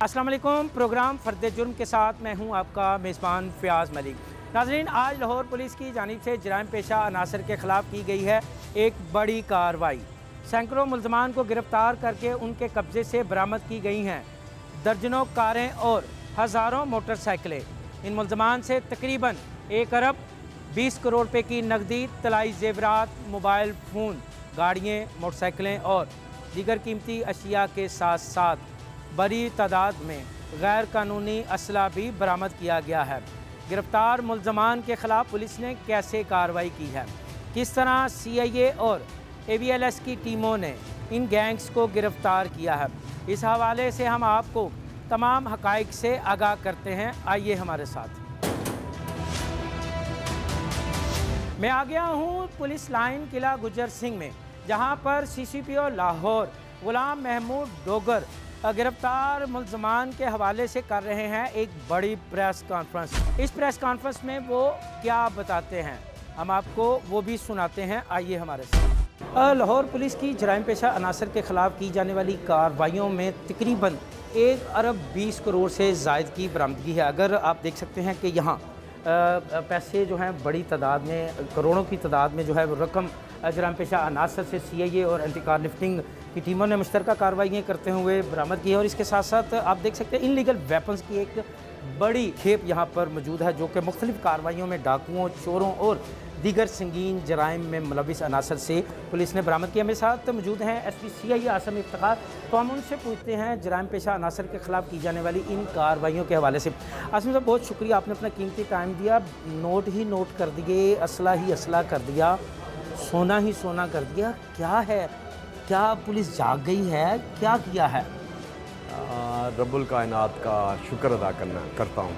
अस्सलाम वालेकुम। प्रोग्राम फ़र्द जुर्म के साथ मैं हूं आपका मेज़बान फ़याज़ मलिक। नाज़रीन, आज लाहौर पुलिस की जानिब से जराइम पेशा अनासर के ख़िलाफ़ की गई है एक बड़ी कार्रवाई। सैकड़ों मुल्ज़मान को गिरफ़्तार करके उनके कब्ज़े से बरामद की गई हैं दर्जनों कारें और हज़ारों मोटरसाइकिलें। इन मुल्ज़मान से तकरीबन 1 अरब 20 करोड़ रुपये की नकदी, तलाई ज़ेवरात, मोबाइल फ़ोन, गाड़ियाँ, मोटरसाइकिलें और दीगर कीमती अशिया के साथ साथ बड़ी तादाद में गैर कानूनी असला भी बरामद किया गया है। गिरफ्तार मुल्ज़मान के ख़िलाफ़ पुलिस ने कैसे कार्रवाई की है, किस तरह CIA और AVLS की टीमों ने इन गैंग्स को गिरफ़्तार किया है, इस हवाले से हम आपको तमाम हक़ाइक़ से आगाह करते हैं। आइए हमारे साथ। मैं आ गया हूँ पुलिस लाइन किला गुजर सिंह में, जहाँ पर CCPO लाहौर गुलाम महमूद डोगर गिरफ्तार मुल्ज़मान के हवाले से कर रहे हैं एक बड़ी प्रेस कॉन्फ्रेंस। इस प्रेस कॉन्फ्रेंस में वो क्या बताते हैं हम आपको वो भी सुनाते हैं। आइए हमारे साथ। लाहौर पुलिस की जराइम पेशा अनासर के ख़िलाफ़ की जाने वाली कार्रवाइयों में तकरीबन 1 अरब 20 करोड़ से ज़ायद की बरामदगी है। अगर आप देख सकते हैं कि यहाँ पैसे जो हैं बड़ी तादाद में, करोड़ों की तादाद में जो है वो रकम जराइम पेशा अनासर से CIA और एंटी-कार लिफ्टिंग की टीमों ने मुश्तरका कार्रवाइयाँ करते हुए बरामद की है। और इसके साथ साथ आप देख सकते हैं इनलीगल वेपन्स की एक बड़ी खेप यहाँ पर मौजूद है, जो कि मुख्तलिफ़ कार्रवाइयों में डाकुओं, चोरों और दीगर संगीन जराइम में मुलविस अनासर से पुलिस ने बरामद किया। मेरे साथ मौजूद हैं SP CI आसम इफ्तिखार। तो हम उनसे पूछते हैं जराइम पेशा अनासर के ख़िलाफ़ की जाने वाली इन कार्रवाइयों के हवाले से। आसम साहब, बहुत शुक्रिया, आपने अपना कीमती टाइम दिया। नोट ही नोट कर दिए, असला ही असला कर दिया, सोना ही सोना कर दिया। क्या है, क्या पुलिस जाग गई है, क्या किया है? रब्बुल कायनात का शुक्र अदा करता हूँ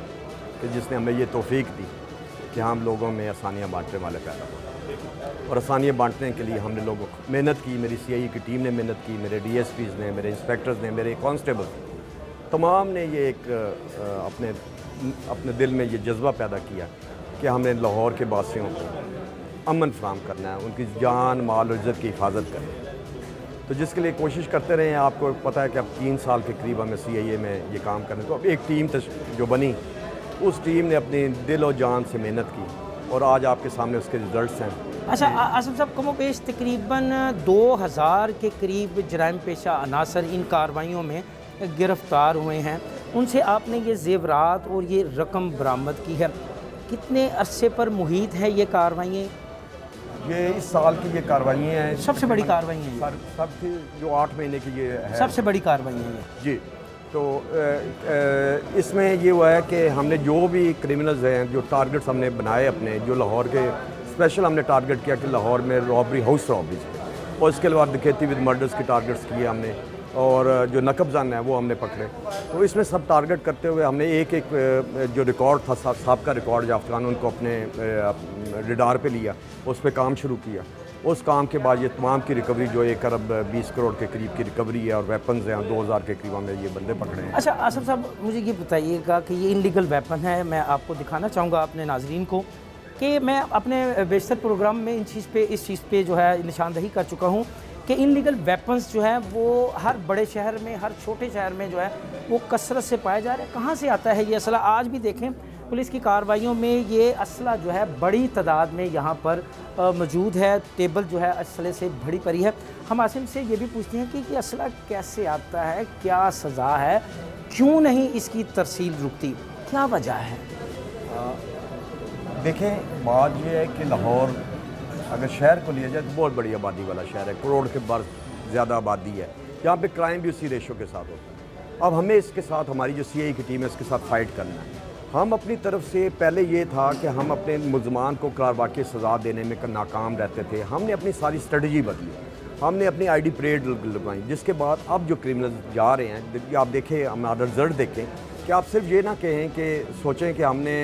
कि जिसने हमें ये तौफीक दी कि हम लोगों में आसानियाँ बांटने वाले पैदा हो। और आसानियाँ बांटने के लिए हमने लोगों को मेहनत की, मेरी CIA की टीम ने मेहनत की, मेरे DSPs ने, मेरे इंस्पेक्टर्स ने, मेरे कांस्टेबल, तमाम ने ये एक अपने दिल में ये जज्बा पैदा किया कि हमने लाहौर के वासियों को अमन फराहम करना है, उनकी जान, माल और इज़्ज़त की हिफाजत करनी है। तो जिसके लिए कोशिश करते रहे हैं। आपको पता है कि अब 3 साल के करीब हमें CIA में ये काम करने, तो अब एक टीम जो बनी, उस टीम ने अपनी दिल और जान से मेहनत की और आज आपके सामने उसके रिज़ल्ट्स हैं। अच्छा आसम साहब, कमो पेश तकरीबन 2000 के करीब जराइम पेशा अनासर इन कार्रवाइयों में गिरफ़्तार हुए हैं। उनसे आपने ये जेवरात और ये रकम बरामद की है। कितने अरसे पर मुहित है ये कार्रवाइयाँ? ये इस साल की ये कार्रवाइयाँ हैं, सबसे बड़ी कार्रवाइयाँ हैं सबकी जो 8 महीने की ये है, सबसे बड़ी कार्रवाइयाँ हैं जी। तो इसमें ये हुआ है कि हमने जो भी क्रिमिनल्स हैं, जो टारगेट्स हमने बनाए अपने, जो लाहौर के स्पेशल हमने टारगेट किया कि लाहौर में रॉबरी, हाउस रॉबरीज, और इसके अलावा डकैती विद मर्डर्स के टारगेट्स किए हमने, और जो नकबजान है वो हमने पकड़े। तो इसमें सब टारगेट करते हुए हमने एक जो रिकॉर्ड था, साहब रिकॉर्ड याफ्ता, उनको अपने रिडार पे लिया, उस पर काम शुरू किया। उस काम के बाद ये तमाम की रिकवरी जो 1 अरब 20 करोड़ के करीब की रिकवरी है, और वेपन्स हैं 2000 के करीब हमने ये बंदे पकड़े हैं। अच्छा आसम साहब, मुझे ये बताइएगा कि ये इनलीगल वेपन है, मैं आपको दिखाना चाहूँगा अपने नाजरीन को कि मैं अपने बेशतर प्रोग्राम में इस चीज़ पे जो है निशानदही कर चुका हूँ कि इनलीगल वेपन्स जो है वो हर बड़े शहर में, हर छोटे शहर में जो है वो कसरत से पाया जा रहा है। कहाँ से आता है ये असला? आज भी देखें पुलिस की कार्रवाइयों में ये असला जो है बड़ी तादाद में यहाँ पर मौजूद है। टेबल जो है असले से भरी पड़ी है। हम आसिम से ये भी पूछते हैं कि ये असला कैसे आता है, क्या सज़ा है, क्यों नहीं इसकी तरसील रुकती, क्या वजह है? देखें, बात ये है कि लाहौर अगर शहर को लिया जाए तो बहुत बड़ी आबादी वाला शहर है, करोड़ के बार ज़्यादा आबादी है। यहाँ पे क्राइम भी उसी रेशो के साथ होता है। अब हमें इसके साथ, हमारी जो CIA की टीम है, इसके साथ फ़ाइट करना है। हम अपनी तरफ से पहले ये था कि हम अपने मुल्ज़मान को कारवाकी सज़ा देने में नाकाम रहते थे। हमने अपनी सारी स्ट्रेटजी बदली, हमने अपनी ID परेड लगवाई, जिसके बाद अब जो क्रिमिनल जा रहे हैं, आप देखें, हमारा रिजल्ट देखें कि आप सिर्फ ये ना कहें कि सोचें कि हमने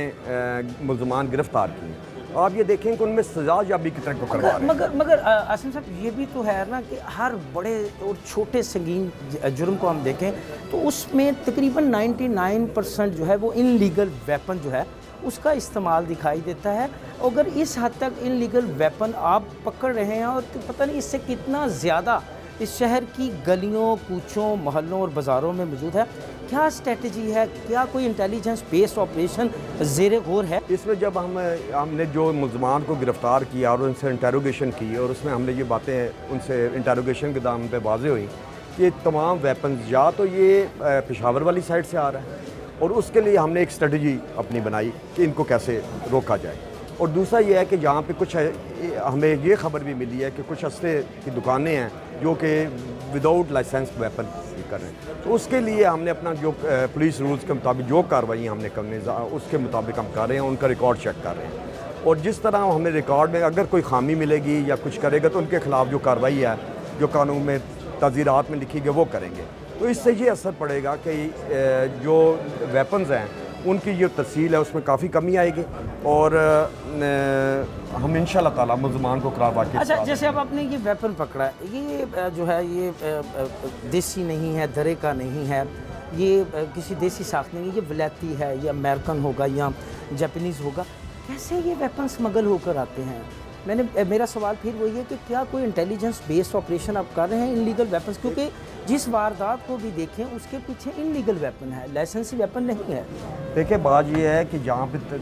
मुल्ज़मान गिरफ़्तार किए, आप ये देखें कि उनमें सजा याबी की तरफ करवा रहे हैं। मगर आसिम साहब, ये भी तो है ना कि हर बड़े और छोटे संगीन जुर्म को हम देखें तो उसमें तकरीबन 99% जो है वो इनलीगल वेपन जो है उसका इस्तेमाल दिखाई देता है। अगर इस हद तक इनलीगल वेपन आप पकड़ रहे हैं और तो पता नहीं इससे कितना ज़्यादा इस शहर की गलियों, कूचों, मोहल्लों और बाज़ारों में मौजूद है। क्या स्ट्रेटजी है, क्या कोई इंटेलिजेंस बेस्ड ऑपरेशन ज़ेर गौर है? इसमें जब हमने जो मुलजमान को गिरफ़्तार किया और उनसे इंटेरोगेशन की और उसमें हमने ये बातें उनसे इंटेरोगेशन के दाम पे वाज़ेह हुई कि तमाम वेपन्स या तो ये पेशावर वाली साइड से आ रहा है और उसके लिए हमने एक स्ट्रेटजी अपनी बनाई कि इनको कैसे रोका जाए। और दूसरा ये है कि जहाँ पे कुछ हमें ये खबर भी मिली है कि कुछ असले की दुकानें हैं जो कि विदाउट लाइसेंस वेपन कर रहे हैं, तो उसके लिए हमने अपना जो पुलिस रूल्स के मुताबिक जो कार्रवाई हमने करने उसके मुताबिक हम कर रहे हैं, उनका रिकॉर्ड चेक कर रहे हैं। और जिस तरह हमें रिकॉर्ड में अगर कोई खामी मिलेगी या कुछ करेगा तो उनके ख़िलाफ़ जो कार्रवाई है जो कानून में तज़ीरात में लिखी गई वो करेंगे। तो इससे ये असर पड़ेगा कि जो वेपन्स हैं उनकी जो तफसील है उसमें काफ़ी कमी आएगी और हम इंशाल्लाह ताला मुलजमान को करार वाक़ई। अच्छा, जैसे अब आपने ये वेपन पकड़ा है, ये जो है ये देसी नहीं है, दरे का नहीं है, ये किसी देसी साख्त नहीं है, ये विलायती है या अमेरिकन होगा या जापानीज़ होगा, कैसे ये वेपन स्मगल होकर आते हैं? मेरा सवाल फिर वही है कि क्या कोई इंटेलिजेंस बेस्ड ऑपरेशन आप कर रहे हैं इनलीगल वेपन्स? क्योंकि जिस वारदात को भी देखें उसके पीछे इनलीगल वेपन है, लाइसेंसी वेपन नहीं है। देखिए, बात ये है कि जहाँ पे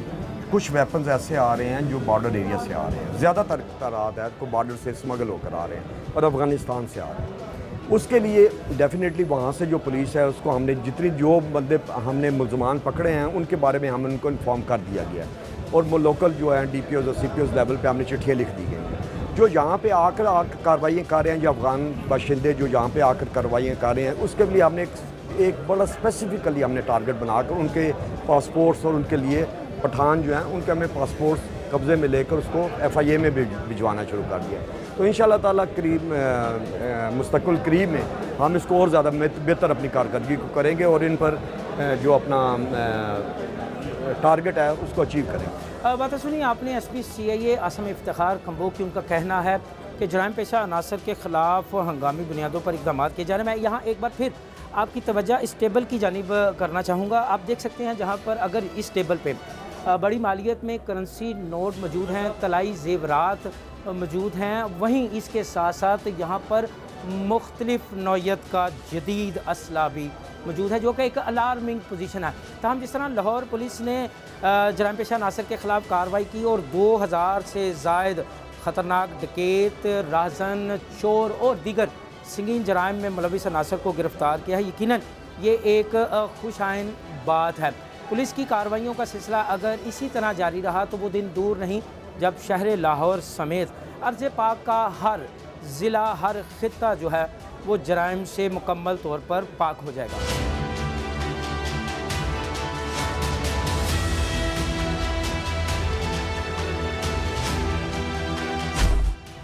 कुछ वेपन्स ऐसे आ रहे हैं जो बॉर्डर एरिया से आ रहे हैं, ज़्यादातर तादाद है तो बॉर्डर से स्मगल होकर आ रहे हैं और अफ़गानिस्तान से आ रहे हैं। उसके लिए डेफिनेटली वहाँ से जो पुलिस है उसको हमने जितनी जो बंदे हमने मुलजमान पकड़े हैं उनके बारे में हम उनको इन्फॉर्म कर दिया गया है और वो लोकल जो है DPOs और CPOs लेवल पे हमने चिट्ठियाँ लिख दी गई हैं जो यहाँ पे आकर कार्रवाइयाँ कर रहे हैं, जो अफ़गान बाशिंदे जो यहाँ पे आकर कार्रवाइयाँ कर रहे हैं उसके लिए हमने एक बड़ा स्पेसिफिकली हमने टारगेट बनाकर उनके पासपोर्ट्स और उनके लिए पठान जो हैं उनके हमने पासपोर्ट्स कब्ज़े में लेकर उसको FIA में भिजवाना शुरू कर दिया। तो इंशाल्लाह ताला करीब मुस्तक़बिल करीब में हम इसको और ज़्यादा बेहतर अपनी कारकर्दगी को करेंगे और इन पर जो अपना टारगेट है उसको अचीव करेंगे। बात सुनिए, आपने SP CIA आसम इफ्तिखार कंबोग की उनका कहना है कि जराइम पेशा अनासर के ख़िलाफ़ हंगामी बुनियादों पर इक़दाम किए जा रहे हैं। मैं यहाँ एक बार फिर आपकी तवज्जो इस टेबल की जानिब करना चाहूँगा। आप देख सकते हैं जहाँ पर अगर इस टेबल पे बड़ी मालियत में करेंसी नोट मौजूद हैं, तलाई ज़ेवरात मौजूद हैं, वहीं इसके साथ साथ यहाँ पर मुख्तलिफ नौयत का जदीद असला भी मौजूद है जो कि एक अलार्मिंग पोजीशन है। तमाम जिस तरह लाहौर पुलिस ने जराइम पेशा अनासर के ख़िलाफ़ कार्रवाई की और 2000 से ज़ायद ख़तरनाक डकैत, राहज़न, चोर और दीगर संगीन जराइम में मुलविस अनासर को गिरफ़्तार किया है, यकीनन ये एक खुशाइन बात है। पुलिस की कार्रवाइयों का सिलसिला अगर इसी तरह जारी रहा तो वो दिन दूर नहीं जब शहर लाहौर समेत अर्ज़ पाक का हर ज़िला, हर ख़ित्ता जो है वो जराइम से मुकम्मल तौर पर पाक हो जाएगा।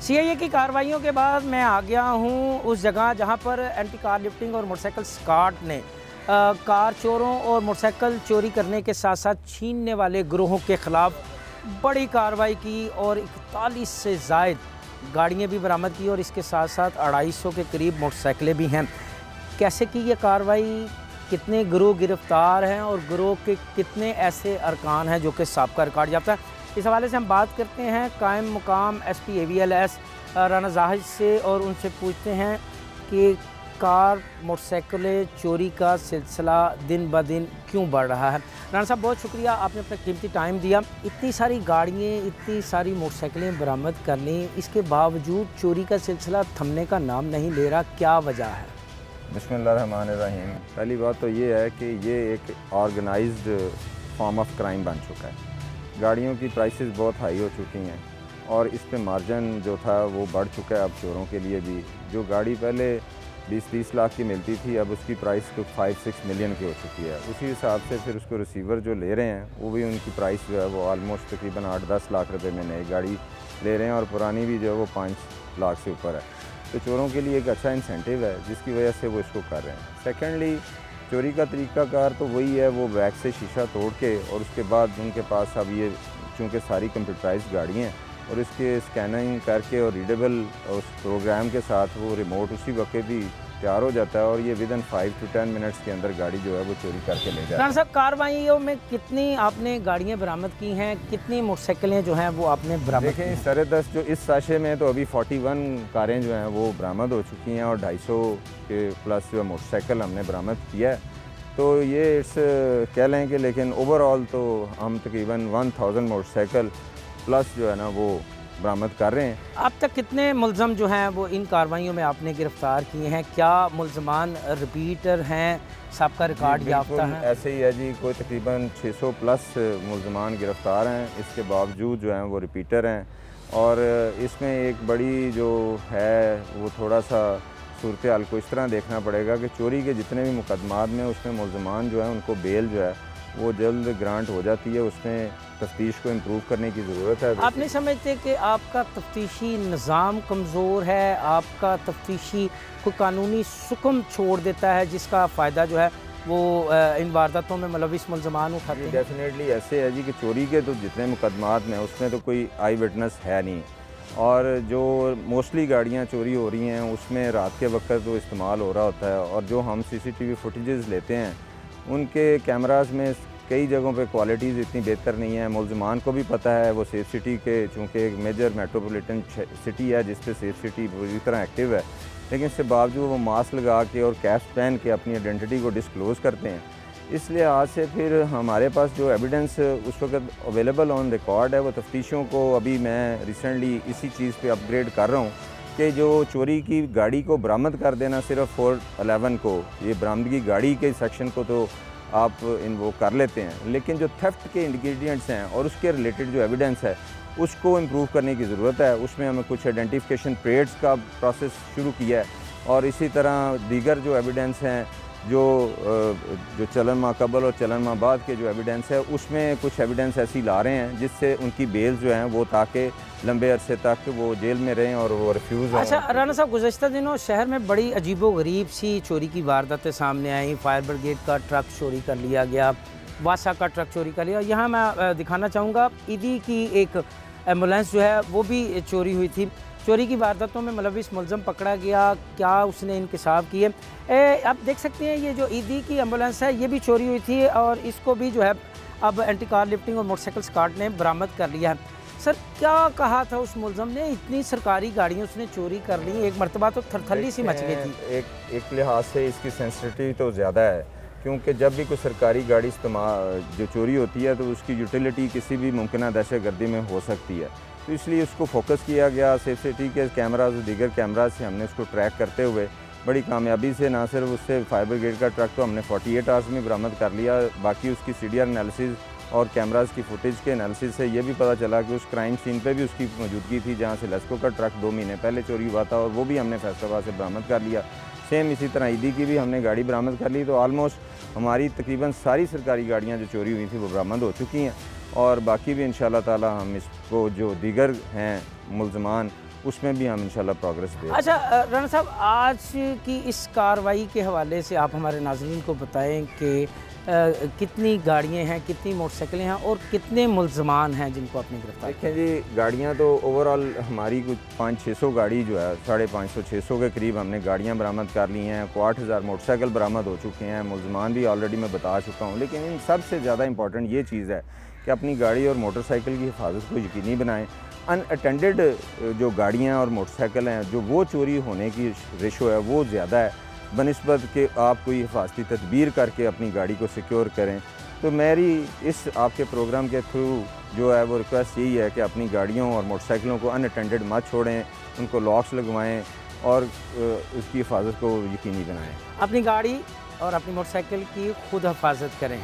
CIA की कार्रवाइयों के बाद मैं आ गया हूँ उस जगह जहाँ पर एंटी कार लिफ्टिंग और मोटरसाइकिल स्क्वाड ने कार चोरों और मोटरसाइकिल चोरी करने के साथ साथ छीनने वाले गिरोहों के ख़िलाफ़ बड़ी कार्रवाई की और 41 से ज़ायद गाड़ियाँ भी बरामद की और इसके साथ साथ 250 के करीब मोटरसाइकिलें भी हैं। कैसे की ये कार्रवाई, कितने गिरोह गिरफ़्तार हैं और गिरोह के कितने ऐसे अरकान हैं जो कि साबका रिकॉर्ड याफ्ता है, इस हवाले से हम बात करते हैं कायम मुकाम SP AVLS राना जाहिद से और उनसे पूछते हैं कि कार मोटरसाइकिलें चोरी का सिलसिला दिन ब दिन क्यों बढ़ रहा है। राना साहब, बहुत शुक्रिया, आपने अपना कीमती टाइम दिया। इतनी सारी गाड़ियाँ, इतनी सारी मोटरसाइकिलें बरामद कर ली, इसके बावजूद चोरी का सिलसिला थमने का नाम नहीं ले रहा, क्या वजह है? बिस्मिल्लाहिर्रहमानिर्रहीम। पहली बात तो ये है कि ये एक ऑर्गेनाइज्ड फॉर्म ऑफ क्राइम बन चुका है। गाड़ियों की प्राइसेस बहुत हाई हो चुकी हैं और इस पे मार्जिन जो था वो बढ़ चुका है अब चोरों के लिए भी। जो गाड़ी पहले 20-30 लाख की मिलती थी अब उसकी प्राइस तो 5-6 मिलियन की हो चुकी है। उसी हिसाब से फिर उसको रिसीवर जो ले रहे हैं वो भी उनकी प्राइस जो है वो ऑलमोस्ट तकरीबन 8-10 लाख रुपए में नई गाड़ी ले रहे हैं और पुरानी भी जो है वो 5 लाख से ऊपर है। तो चोरों के लिए एक अच्छा इंसेंटिव है जिसकी वजह से वो इसको कर रहे हैं। सेकेंडली, चोरी का तरीक़ाकार तो वही है, वो बैग से शीशा तोड़ के और उसके बाद उनके पास अब ये चूँकि सारी कंप्यूटराइज्ड गाड़ी हैं और इसके स्कैनिंग करके और रीडेबल उस प्रोग्राम के साथ वो रिमोट उसी वक्त भी तैयार हो जाता है और ये विदिन 5 to 10 मिनट्स के अंदर गाड़ी जो है वो चोरी करके ले जाता है। साहब, कार्रवाइयों में कितनी आपने गाड़ियाँ बरामद की हैं, कितनी मोटरसाइकिलें जो हैं वो आपने बरामद की देखें, हैं? सरदस्त जो इस साशे में तो अभी 41 कारें जो हैं वो बरामद हो चुकी हैं और 250 के प्लस जो मोटरसाइकिल हमने बरामद किया है। तो ये इट्स कह लें कि, लेकिन ओवरऑल तो हम तकरीबन 1000 मोटरसाइकिल प्लस जो है ना वो बरामद कर रहे हैं। अब तक कितने मुलज़म जो हैं वो इन कार्रवाइयों में आपने गिरफ़्तार किए हैं? क्या मुलज़मान रिपीटर हैं, सबका रिकॉर्ड याफ्ता है? ऐसे ही है जी, कोई तकरीबन 600 प्लस मुलज़मान गिरफ़्तार हैं। इसके बावजूद जो हैं वो रिपीटर हैं और इसमें एक बड़ी जो है वो थोड़ा सा सूरत हाल को इस तरह देखना पड़ेगा कि चोरी के जितने भी मुकदमात में उसमें मुलज़मान जो है उनको बेल जो है वो जल्द ग्रांट हो जाती है। उसमें तफ्तीश को इम्प्रूव करने की ज़रूरत है। आप नहीं समझते कि आपका तफ्तीशी निज़ाम कमज़ोर है, आपका तफ्तीशी कोई कानूनी सुकम छोड़ देता है जिसका फ़ायदा जो है वो इन वारदातों में मुलविस मुलज़मान उठाते हैं? डेफिनेटली ऐसे है जी कि चोरी के तो जितने मुकदमात में उसमें तो कोई आई विटनेस है नहीं और जो मोस्टली गाड़ियाँ चोरी हो रही हैं उसमें रात के वक्त तो इस्तेमाल हो रहा होता है और जो हम CCTV फुटेजेस लेते हैं उनके कैमरास में कई जगहों पे क्वालिटीज़ इतनी बेहतर नहीं है। मुलज़मान को भी पता है, वो सेफ सिटी के चूँकि एक मेजर मेट्रोपॉलिटन सिटी है जिस पे सेफ सिटी पूरी तरह एक्टिव है, लेकिन इसके बावजूद वो मास्क लगा के और कैप्स पहन के अपनी आइडेंटिटी को डिस्क्लोज़ करते हैं। इसलिए आज से फिर हमारे पास जो एविडेंस उस वक्त अवेलेबल ऑन रिकॉर्ड है वो तफ्तीशों को अभी मैं रिसेंटली इसी चीज़ पे अपग्रेड कर रहा हूँ कि जो चोरी की गाड़ी को बरामद कर देना सिर्फ 411 को, ये बरामदगी गाड़ी के सेक्शन को तो आप वो कर लेते हैं, लेकिन जो थेफ्ट के इंग्रेडिएंट्स हैं और उसके रिलेटेड जो एविडेंस है उसको इम्प्रूव करने की ज़रूरत है। उसमें हमें कुछ आइडेंटिफिकेशन परेड्स का प्रोसेस शुरू किया है और इसी तरह दीगर जो एविडेंस हैं जो चलन माह कबल और चलन माह बाद के जो एविडेंस है उसमें कुछ एविडेंस ऐसी ला रहे हैं जिससे उनकी बेल जो हैं वो ताकि लंबे अरसे तक वो जेल में रहें और वो रिफ्यूज़। अच्छा राना साहब, गुज़श्ता दिनों शहर में बड़ी अजीबो गरीब सी चोरी की वारदातें सामने आई। फायर ब्रिगेड का ट्रक चोरी कर लिया गया, वासा का ट्रक चोरी कर लिया। यहाँ मैं दिखाना चाहूँगा ईदी की एक एम्बुलेंस जो है वो भी चोरी हुई थी। चोरी की वारदातों में मुलविस मुलज़म पकड़ा गया, क्या उसने इंकशाफ किए? आप देख सकते हैं ये जो ईदी की एम्बुलेंस है ये भी चोरी हुई थी और इसको भी जो है अब एंटी कार लिफ्टिंग और मोटरसाइकिल स्क्वाड ने बरामद कर लिया है। सर, क्या कहा था उस मुलज़म ने? इतनी सरकारी गाड़ियाँ उसने चोरी कर ली, एक मरतबा तो थरथल्ली सी मच गई थी। एक लिहाज से इसकी सेंसिटिविटी तो ज़्यादा है क्योंकि जब भी कोई सरकारी गाड़ी इस्तेमाल जो चोरी होती है तो उसकी यूटिलिटी किसी भी मुमकिन दहशतगर्दी में हो सकती है, तो इसलिए उसको फोकस किया गया। सेफ सिटी के कैमराज और दीगर कैमराज से हमने उसको ट्रैक करते हुए बड़ी कामयाबी से ना सिर्फ उससे फायर ब्रिगेड का ट्रक तो हमने 48 आवर्स में बरामद कर लिया, बाकी उसकी CDR एनालिसिस और कैमराज की फुटेज के एनालिसिस से ये भी पता चला कि उस क्राइम सीन पे भी उसकी मौजूदगी थी जहाँ से लेस्को का ट्रक 2 महीने पहले चोरी हुआ था और वो भी हमने फैसलाबाद से बरामद कर लिया। सेम इसी तरह ईदी की भी हमने गाड़ी बरामद कर ली। तो ऑलमोस्ट हमारी तकरीबन सारी सरकारी गाड़ियाँ जो चोरी हुई थी वो बरामद हो चुकी हैं और बाकी भी इंशाल्लाह ताला हम इसको जो दीगर हैं मुलज़मान उसमें भी हम इंशाल्लाह प्रोग्रेस दें। अच्छा राना साहब, आज की इस कार्रवाई के हवाले से आप हमारे नाज़रीन को बताएं कि कितनी गाड़ियाँ हैं, कितनी मोटरसाइकिलें हैं और कितने मुलज़मान हैं जिनको आपने गिरफ्तार किया? देखें जी, गाड़ियाँ तो ओवरऑल हमारी कुछ 500-600 गाड़ी जो है 550-600 के करीब हमने गाड़ियाँ बरामद कर ली हैं। 8000 मोटरसाइकिल बरामद हो चुके हैं। मुलज़मान भी ऑलरेडी मैं बता चुका हूँ, लेकिन इन सबसे ज़्यादा इंपॉर्टेंट ये चीज़ है कि अपनी गाड़ी और मोटरसाइकिल की हिफाजत को यकीनी बनाएं। अनअटेंडेड जो गाड़ियाँ और मोटरसाइकिल हैं जो वो चोरी होने की रेशो है वो ज़्यादा है बनिस्बत कि आप कोई हिफाजती तदबीर करके अपनी गाड़ी को सिक्योर करें। तो मेरी इस आपके प्रोग्राम के थ्रू जो है वो रिक्वेस्ट यही है कि अपनी गाड़ियों और मोटरसाइकिलों को अनअटेंडेड मत छोड़ें, उनको लॉक्स लगवाएं और उसकी हिफाजत को यकीनी बनाएं। अपनी गाड़ी और अपनी मोटरसाइकिल की खुद हिफाजत करें,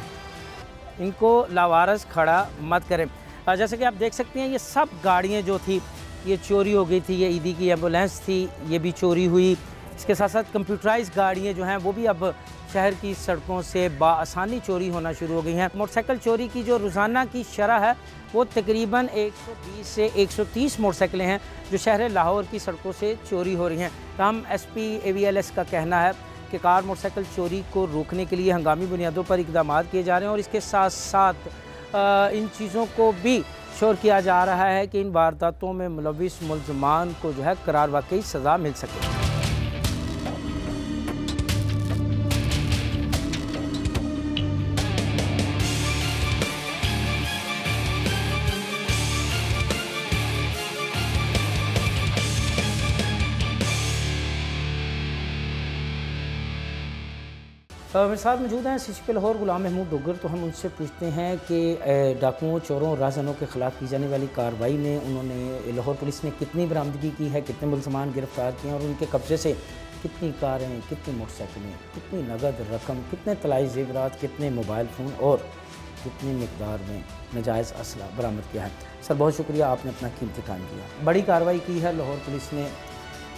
इनको लावारस खड़ा मत करें। जैसे कि आप देख सकते हैं ये सब गाड़ियाँ जो थी ये चोरी हो गई थी। ये ईदी की एम्बुलेंस थी, ये भी चोरी हुई। इसके साथ साथ कंप्यूटराइज गाड़ियाँ जो हैं वो भी अब शहर की सड़कों से बाआसानी चोरी होना शुरू हो गई हैं। मोटरसाइकिल चोरी की जो रोज़ाना की शरह है वो तकरीबन 120 से 130 मोटरसाइकिलें हैं जो शहर लाहौर की सड़कों से चोरी हो रही हैं। तमाम SP AVLS का कहना है कि कार मोटरसाइकिल चोरी को रोकने के लिए हंगामी बुनियादों पर इक़दाम किए जा रहे हैं और इसके साथ साथ इन चीज़ों को भी शोर किया जा रहा है कि इन वारदातों में मुलविस मुलज़मान को जो है करार वाकई सज़ा मिल सके। मेरे साथ मौजूद हैं CCP लाहौर गुलाम महमूद डोगर। तो हम उनसे पूछते हैं कि डाकुओं, चोरों और राहज़नों के ख़िलाफ़ की जाने वाली कार्रवाई में उन्होंने लाहौर पुलिस ने कितनी बरामदगी की है, कितने मुलज़मान गिरफ़्तार किए हैं और उनके कब्ज़े से कितनी कारें, कितनी मोटरसाइकिलें, कितनी नगद रकम, कितने तलाई ज़ेवरात, कितने मोबाइल फ़ोन और कितनी मिकदार में नाजायज़ असला बरामद किया है। सर बहुत शुक्रिया, आपने अपना कीमती टाइम दिया। बड़ी कार्रवाई की है लाहौर पुलिस ने,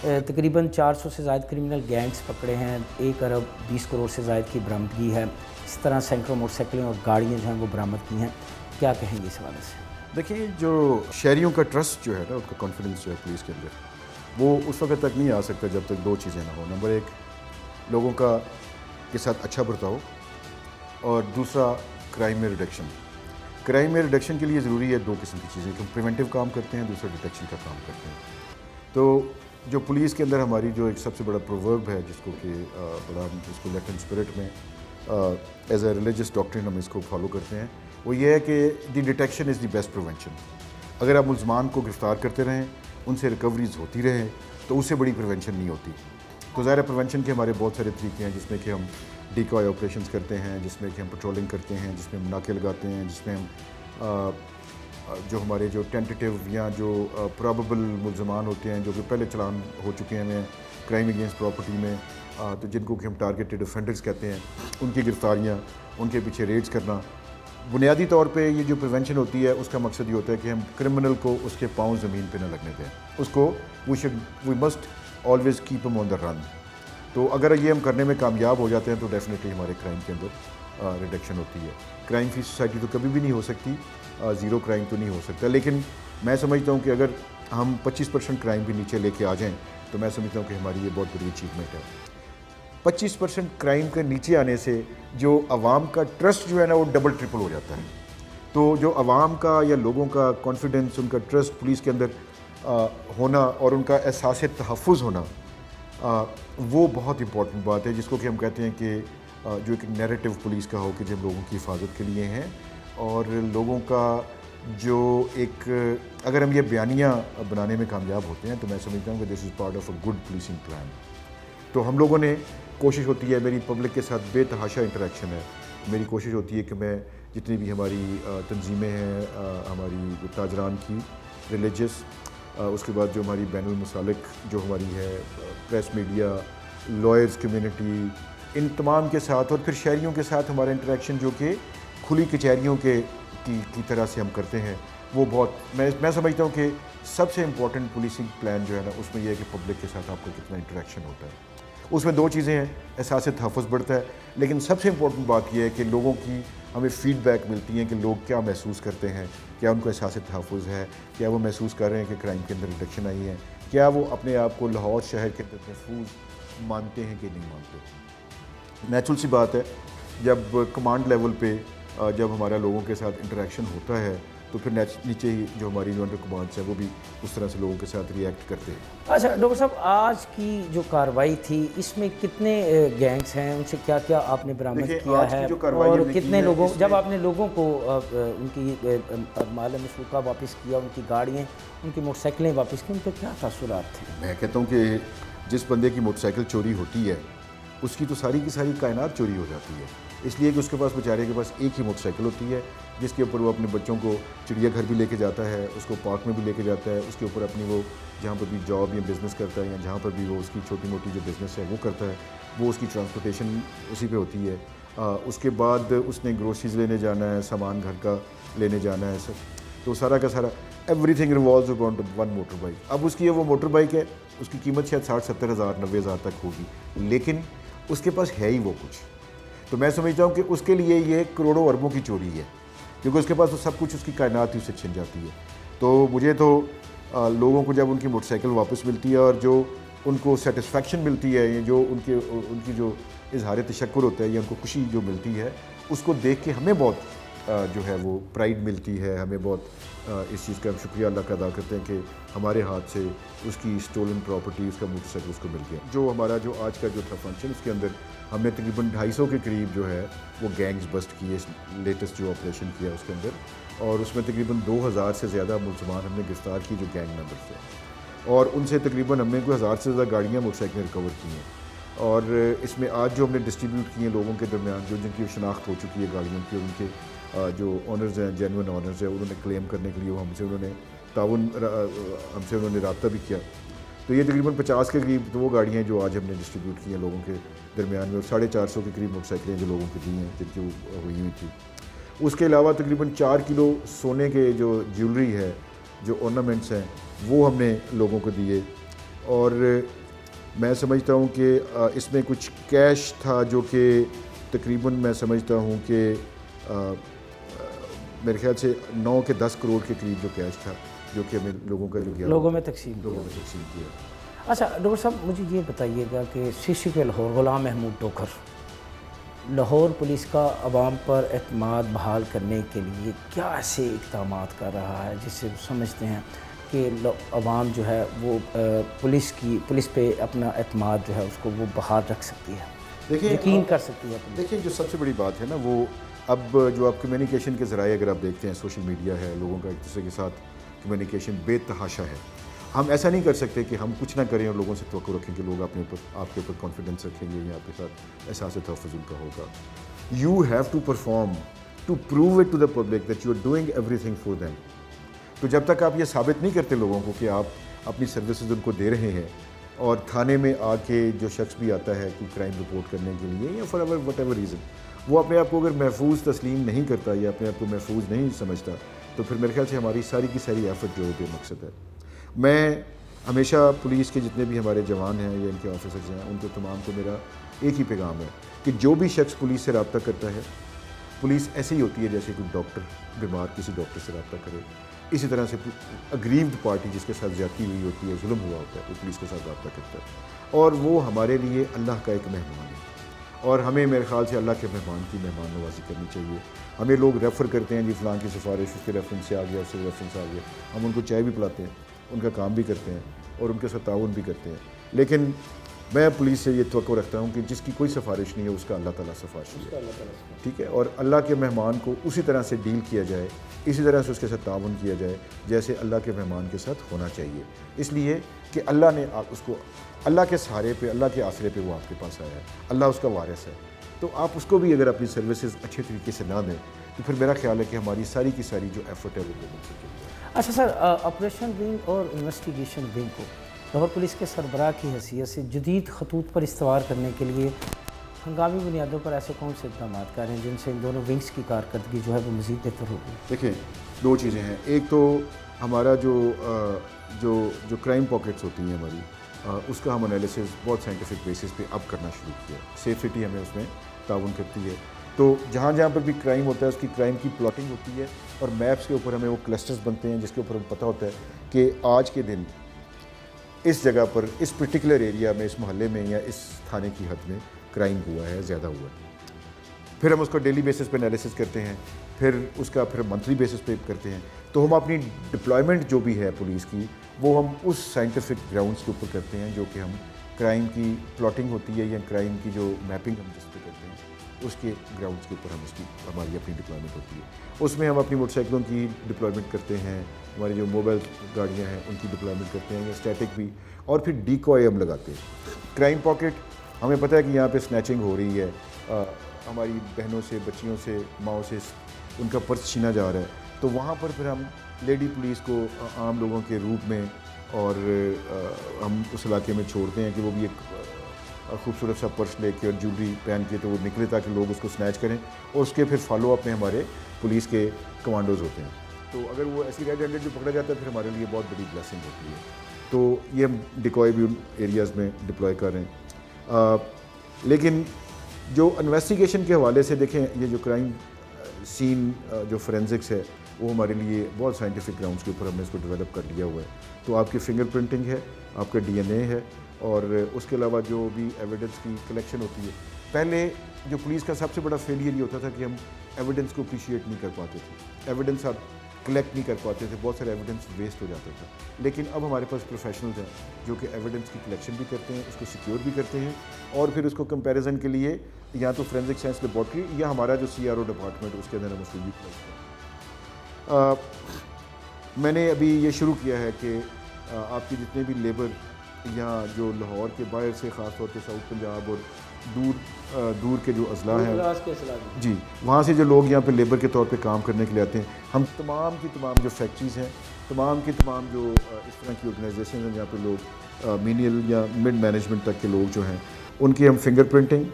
तकरीबन 400 से ज़ायद क्रिमिनल गैंग्स पकड़े हैं, 1 अरब 20 करोड़ से ज़ायद की बरामदगी है। इस तरह सैकड़ों मोटरसाइकिलें और गाड़ियाँ जो हैं वो बरामद की हैं। क्या कहेंगे इस हवाले से? देखिए, जो शहरियों का ट्रस्ट जो है ना, उनका कॉन्फिडेंस जो है पुलिस के अंदर, वो उस वक्त तक नहीं आ सकता जब तक 2 चीज़ें ना हो। नंबर 1, लोगों का के साथ अच्छा बर्ताव, और दूसरा क्राइम में रिडक्शन। क्राइम में रिडक्शन के लिए ज़रूरी है 2 किस्म की चीज़ें, कि हम प्रिवेंटिव काम करते हैं, दूसरा डिटेक्शन का काम करते हैं। तो जो पुलिस के अंदर हमारी जो एक सबसे बड़ा प्रोवर्ब है, जिसको कि बड़ा जिसको लैटिन स्पिरिट में एज ए रिलीजियस डॉक्ट्रिन हम इसको फॉलो करते हैं, वो ये है कि the detection is the best prevention. अगर आप मुलज़मान को गिरफ़्तार करते रहें, उनसे रिकवरीज होती रहें, तो उससे बड़ी प्रिवेंशन नहीं होती। तो ज़ाहिर प्रिवेंशन के हमारे बहुत सारे तरीके हैं, जिसमें कि हम डिकॉय ऑपरेशंस करते हैं, जिसमें कि हम पेट्रोलिंग करते हैं, जिसमें हम नाके लगाते हैं, जिसमें हम जो हमारे जो टेंटेटिव या जो प्रॉबेबल मुलज़मान होते हैं, जो कि पहले चलान हो चुके हैं हमें क्राइम अगेंस्ट प्रॉपर्टी में, तो जिनको कि हम टारगेटेड ऑफेंडर्स कहते हैं, उनकी गिरफ्तारियाँ, उनके पीछे रेड्स करना। बुनियादी तौर पे ये जो प्रिवेंशन होती है, उसका मकसद ये होता है कि हम क्रिमिनल को उसके पाँव ज़मीन पे न लगने दें, उसको we must always keep him on the run. तो अगर ये हम करने में कामयाब हो जाते हैं, तो डेफिनेटली हमारे क्राइम के अंदर रिडक्शन होती है। क्राइम फ्री सोसाइटी तो कभी भी नहीं हो सकती, ज़ीरो क्राइम तो नहीं हो सकता, लेकिन मैं समझता हूँ कि अगर हम 25% क्राइम भी नीचे लेके आ जाएं, तो मैं समझता हूँ कि हमारी ये बहुत बड़ी अचीवमेंट है। 25% क्राइम के नीचे आने से जो आवाम का ट्रस्ट जो है ना, वो डबल ट्रिपल हो जाता है। तो जो आवाम का या लोगों का कॉन्फिडेंस, उनका ट्रस्ट पुलिस के अंदर होना और उनका एहसास तहफ़्फ़ुज़ होना, वो बहुत इंपॉर्टेंट बात है, जिसको कि हम कहते हैं कि जो एक नैरेटिव पुलिस का हो कि जो लोगों की हिफाजत के लिए हैं, और लोगों का जो एक, अगर हम ये बयानियाँ बनाने में कामयाब होते हैं, तो मैं समझता हूँ कि this is part of a good policing plan. तो हम लोगों ने कोशिश होती है, मेरी पब्लिक के साथ बेतहाशा इंटरेक्शन है, मेरी कोशिश होती है कि मैं जितनी भी हमारी तंजीमें हैं, हमारी ताजरान की रिलीजियस, उसके बाद जो हमारी बैनुल मुसालिक जो हमारी है, प्रेस मीडिया, लॉयर्स कम्युनिटी, इन तमाम के साथ, और फिर शहरियों के साथ हमारा इंटरेक्शन जो कि खुली कचहरियों की तरह से हम करते हैं, वो बहुत, मैं समझता हूँ कि सबसे इम्पॉर्टेंट पुलिसिंग प्लान जो है ना, उसमें यह है कि पब्लिक के साथ आपको कितना इंटरेक्शन होता है। उसमें 2 चीज़ें हैं, एहसास तहफ़्फ़ुज़ बढ़ता है, लेकिन सबसे इम्पॉर्टेंट बात यह है कि लोगों की हमें फ़ीडबैक मिलती है कि लोग क्या महसूस करते हैं, क्या उनको एहसास तहफ़्फ़ुज़ है, क्या वो महसूस कर रहे हैं कि क्राइम के अंदर रिडक्शन आई है, क्या वो अपने आप को लाहौर शहर के अंदर महफूज मानते हैं कि नहीं मानते। नेचुरल सी बात है, जब कमांड लेवल पे जब हमारा लोगों के साथ इंटरेक्शन होता है, तो फिर नीचे ही जो हमारी अंडर कमांड्स हैं, वो भी उस तरह से लोगों के साथ रिएक्ट करते हैं। अच्छा डॉक्टर साहब, आज की जो कार्रवाई थी, इसमें कितने गैंग्स हैं, उनसे क्या क्या आपने बरामद किया है, और कितने लोगों, जब आपने लोगों को उनकी माल मशरूका वापस किया, उनकी गाड़ियाँ, उनकी मोटरसाइकिलें वापस की, उन पर क्या तासुरात थे? मैं कहता हूँ कि जिस बंदे की मोटरसाइकिल चोरी होती है, उसकी तो सारी की सारी कायनात चोरी हो जाती है, इसलिए कि उसके पास, बेचारे के पास एक ही मोटरसाइकिल होती है, जिसके ऊपर वो अपने बच्चों को चिड़ियाघर भी लेके जाता है, उसको पार्क में भी लेके जाता है, उसके ऊपर अपनी वो जहाँ पर भी जॉब या बिज़नेस करता है, या जहाँ पर भी वो उसकी छोटी मोटी जो बिज़नेस है वो करता है, वो उसकी ट्रांसपोर्टेशन उसी पे होती है। उसके बाद उसने ग्रोसरीज लेने जाना है, सामान घर का लेने जाना है, सब, तो सारा का सारा everything revolves around 1 motor bike. अब उसकी वो मोटर बाइक है, उसकी कीमत शायद 60-70 हज़ार 90 हज़ार तक होगी, लेकिन उसके पास है ही वो कुछ। तो मैं समझता हूँ कि उसके लिए ये करोड़ों अरबों की चोरी है, क्योंकि उसके पास तो सब कुछ, उसकी कायनात ही उससे छिन जाती है। तो मुझे तो लोगों को जब उनकी मोटरसाइकिल वापस मिलती है और जो उनको सेटिस्फेक्शन मिलती है, जो उनकी जो इजहार तशक्कुर होता है या उनको खुशी जो मिलती है, उसको देख के हमें बहुत जो है वो प्राइड मिलती है, हमें बहुत इस चीज़ का हम शुक्रिया अल्लाह का अदा करते हैं कि हमारे हाथ से उसकी स्टोलन प्रॉपर्टी, उसका मोटरसाइकिल उसको मिल गया। जो हमारा जो आज का जो था फंक्शन, उसके अंदर हमने तकरीबन 250 के करीब जो है वो गैंग्स बस्ट किए, लेटेस्ट जो ऑपरेशन किया उसके अंदर, और उसमें तकरीबन 2000 से ज़्यादा मुलज़मान हमने गिरफ़्तार की जो गैंग मेंबर्स थे, और उनसे तकरीबन हमने कोई 1000 से ज़्यादा गाड़ियाँ मोटरसाइकिलें रिकवर की हैं। और इसमें आज जो हमने डिस्ट्रीब्यूट किए हैं लोगों के दरमियान, जो जिनकी शनाख्त हो चुकी है गाड़ियों की, उनके जो ऑनर्स हैं, जेन्युइन ऑनर्स हैं, उन्होंने क्लेम करने के लिए हमसे उन्होंने रब्ता भी किया। तो ये तकरीबन 50 के करीब तो वो गाड़ियाँ हैं जो आज हमने डिस्ट्रीब्यूट की हैं लोगों के दरमियान में, और 450 के करीब मोटरसाइकिलें जो लोगों को दी हैं जिनकी हुई हुई थी। उसके अलावा तकरीबन 4 किलो सोने के जो ज्वेलरी है, जो ऑर्नामेंट्स हैं, वो हमने लोगों को दिए। और मैं समझता हूँ कि इसमें कुछ कैश था जो कि तकरीबन मैं समझता हूँ कि मेरे ख्याल से 9 के 10 करोड़ के करीब जो कैश था, जो कि हमें लोगों का जो लोगों में तकसीम किया। अच्छा डॉक्टर साहब, मुझे ये बताइएगा कि CCP लाहौर ग़ुलाम महमूद डोगर लाहौर पुलिस का अवाम पर एतमाद बहाल करने के लिए क्या ऐसे इक़दाम कर रहा है जिससे समझते हैं कि अवाम जो है वो पुलिस पे अपना एतमाद जो है उसको वो बहाल रख सकती है, देखिए यकीन कर सकती है? देखिए, जो सबसे बड़ी बात है ना, वो अब जो आप कम्युनिकेशन के ज़राए अगर आप देखते हैं, सोशल मीडिया है, लोगों का एक दूसरे के साथ कम्युनिकेशन बेतहाशा है। हम ऐसा नहीं कर सकते कि हम कुछ ना करें और लोगों से तवक्को रखें कि लोग आपके ऊपर कॉन्फिडेंस रखेंगे या आपके साथ एहसास तहफ़्फ़ुज़ उनका होगा। You have to perform to prove it to the public that you are doing everything for them. तो जब तक आप ये साबित नहीं करते लोगों को कि आप अपनी सर्विसेज उनको दे रहे हैं, और थाने में आके जो शख्स भी आता है कोई क्राइम रिपोर्ट करने के लिए या फॉर वट एवर रीज़न, वो अपने आप को अगर महफूज तस्लीम नहीं करता या अपने आप को महफूज नहीं समझता, तो फिर मेरे ख्याल से हमारी सारी की सारी एफर्ट जो है मकसद है। मैं हमेशा पुलिस के जितने भी हमारे जवान हैं या इनके ऑफिसर्स हैं, उनको तमाम को मेरा एक ही पैगाम है कि जो भी शख्स पुलिस से रब्ता करता है, पुलिस ऐसे ही होती है जैसे कोई डॉक्टर बीमार किसी डॉक्टर से रब्ता करे, इसी तरह से अग्रीव्ड पार्टी जिसके साथ ज़्यादती हुई होती है, जुल्म हुआ होता है, वो पुलिस के साथ रब्ता करता है। और वो हमारे लिए अल्लाह का एक मेहमान है, और हमें मेरे ख्याल से अल्लाह के मेहमान की मेहमान नवाजी करनी चाहिए। हमें लोग रेफ़र करते हैं, जी फ़लाँ की सिफारिश उसके रेफरेंस से आ गया, उससे रेफरेंस आ गया, हम उनको चाय भी पिलाते हैं, उनका काम भी करते हैं और उनके साथ ताउन भी करते हैं। लेकिन मैं पुलिस से ये तवक्को रखता हूँ कि जिसकी कोई सिफारिश नहीं है उसका अल्लाह ताला सिफारिश है, ठीक है। और अल्लाह के मेहमान को उसी तरह से डील किया जाए, इसी तरह से उसके साथ ताउन किया जाए जैसे अल्लाह के मेहमान के साथ होना चाहिए। इसलिए कि अल्लाह ने उसको अल्लाह के सहारे पे, अल्लाह के आसरे पे वो आपके पास आया है, अल्लाह उसका वारिस है। तो आप उसको भी अगर अपनी सर्विसेज अच्छे तरीके से ना दें तो फिर मेरा ख्याल है कि हमारी सारी की सारी जो एफर्ट है वो बन सके। अच्छा सर, ऑपरेशन विंग और इन्वेस्टिगेशन विंग को लाहौर पुलिस के सरबराह की हैसियत से जदीद खतूत पर इस्तवार करने के लिए हंगामी बुनियादों पर ऐसे कौन से इक़दाम कर रहे हैं जिनसे इन दोनों विंग्स की कारकर्दगी जो है वो मज़ीद बेहतर होगी? देखिए, दो चीज़ें हैं। एक तो हमारा जो क्राइम पॉकेट्स होती हैं हमारी, उसका हम एनालिसिस बहुत साइंटिफिक बेसिस पे अब करना शुरू किया। सेफ सिटी हमें उसमें ताउन करती है। तो जहाँ जहाँ पर भी क्राइम होता है उसकी क्राइम की प्लॉटिंग होती है, और मैप्स के ऊपर हमें वो क्लस्टर्स बनते हैं जिसके ऊपर हमें पता होता है कि आज के दिन इस जगह पर, इस पर्टिकुलर एरिया में, इस मोहल्ले में या इस थाने की हद में क्राइम हुआ है, ज़्यादा हुआ है। फिर हम उसको डेली बेसिस पे एनालिसिस करते हैं, फिर मंथली बेसिस पे करते हैं। तो हम अपनी डिप्लॉयमेंट जो भी है पुलिस की, वो हम उस साइंटिफिक ग्राउंड्स के ऊपर करते हैं जो कि हम क्राइम की प्लॉटिंग होती है या क्राइम की जो मैपिंग हम जिस पे करते हैं उसके ग्राउंड्स के ऊपर हमारी अपनी डिप्लॉयमेंट होती है। उसमें हम अपनी मोटरसाइकिलों की डिप्लॉयमेंट करते हैं, हमारी जो मोबाइल गाड़ियाँ हैं उनकी डिप्लॉयमेंट करते हैं, या स्टैटिक भी, और फिर डीकॉय हम लगाते हैं। क्राइम पॉकेट, हमें पता है कि यहाँ पे स्नैचिंग हो रही है, हमारी बहनों से, बच्चियों से, माओ से उनका पर्स छीना जा रहा है, तो वहाँ पर फिर हम लेडी पुलिस को आम लोगों के रूप में और हम उस इलाके में छोड़ते हैं कि वो भी एक खूबसूरत सा पर्स लेके और ज्वेलरी पहन के तो वो निकले ताकि लोग उसको स्नैच करें, और उसके फिर फॉलो अप में हमारे पुलिस के कमांडोज़ होते हैं। तो अगर वो ऐसी रेड हैंडेड जो पकड़ा जाता है फिर हमारे लिए बहुत बड़ी ब्लेसिंग होती है। तो ये हम डिकॉय भी उन एरियाज़ में डिप्लॉय कर रहे हैं। लेकिन जो इन्वेस्टिगेशन के हवाले से देखें, ये जो क्राइम सीन जो फोरेंसिक्स है वो हमारे लिए बहुत साइंटिफिक ग्राउंड्स के ऊपर हमने इसको डेवलप कर लिया हुआ है। तो आपकी फिंगरप्रिंटिंग है, आपका DNA है, और उसके अलावा जो भी एविडेंस की कलेक्शन होती है। पहले जो पुलिस का सबसे बड़ा फेलियर ये होता था कि हम एविडेंस को अप्रिशिएट नहीं कर पाते थे, एविडेंस आप कलेक्ट नहीं कर पाते थे, बहुत सारे एविडेंस वेस्ट हो जाता था। लेकिन अब हमारे पास प्रोफेशनल्स हैं जो कि एविडेंस की कलेक्शन भी करते हैं, उसको सिक्योर भी करते हैं, और फिर उसको कंपैरिजन के लिए या तो फोरेंसिक साइंस लेबॉर्ट्री या हमारा जो CRO डिपार्टमेंट उसके अंदर हम उसको यूज करते हैं। मैंने अभी ये शुरू किया है कि आपकी जितने भी लेबर या जो लाहौर के बाहर से ख़ास तौर पे साउथ पंजाब और दूर के जो अजला हैं जी, वहाँ से जो लोग यहाँ पे लेबर के तौर पे काम करने के लिए आते हैं, हम तमाम की तमाम जो फैक्ट्रीज़ हैं, तमाम की तमाम जो इस तरह की ऑर्गेनाइजेशन हैं जहाँ पे लोग मीनियल या मिड मैनेजमेंट तक के लोग जो हैं, उनकी हम फिंगरप्रिंटिंग,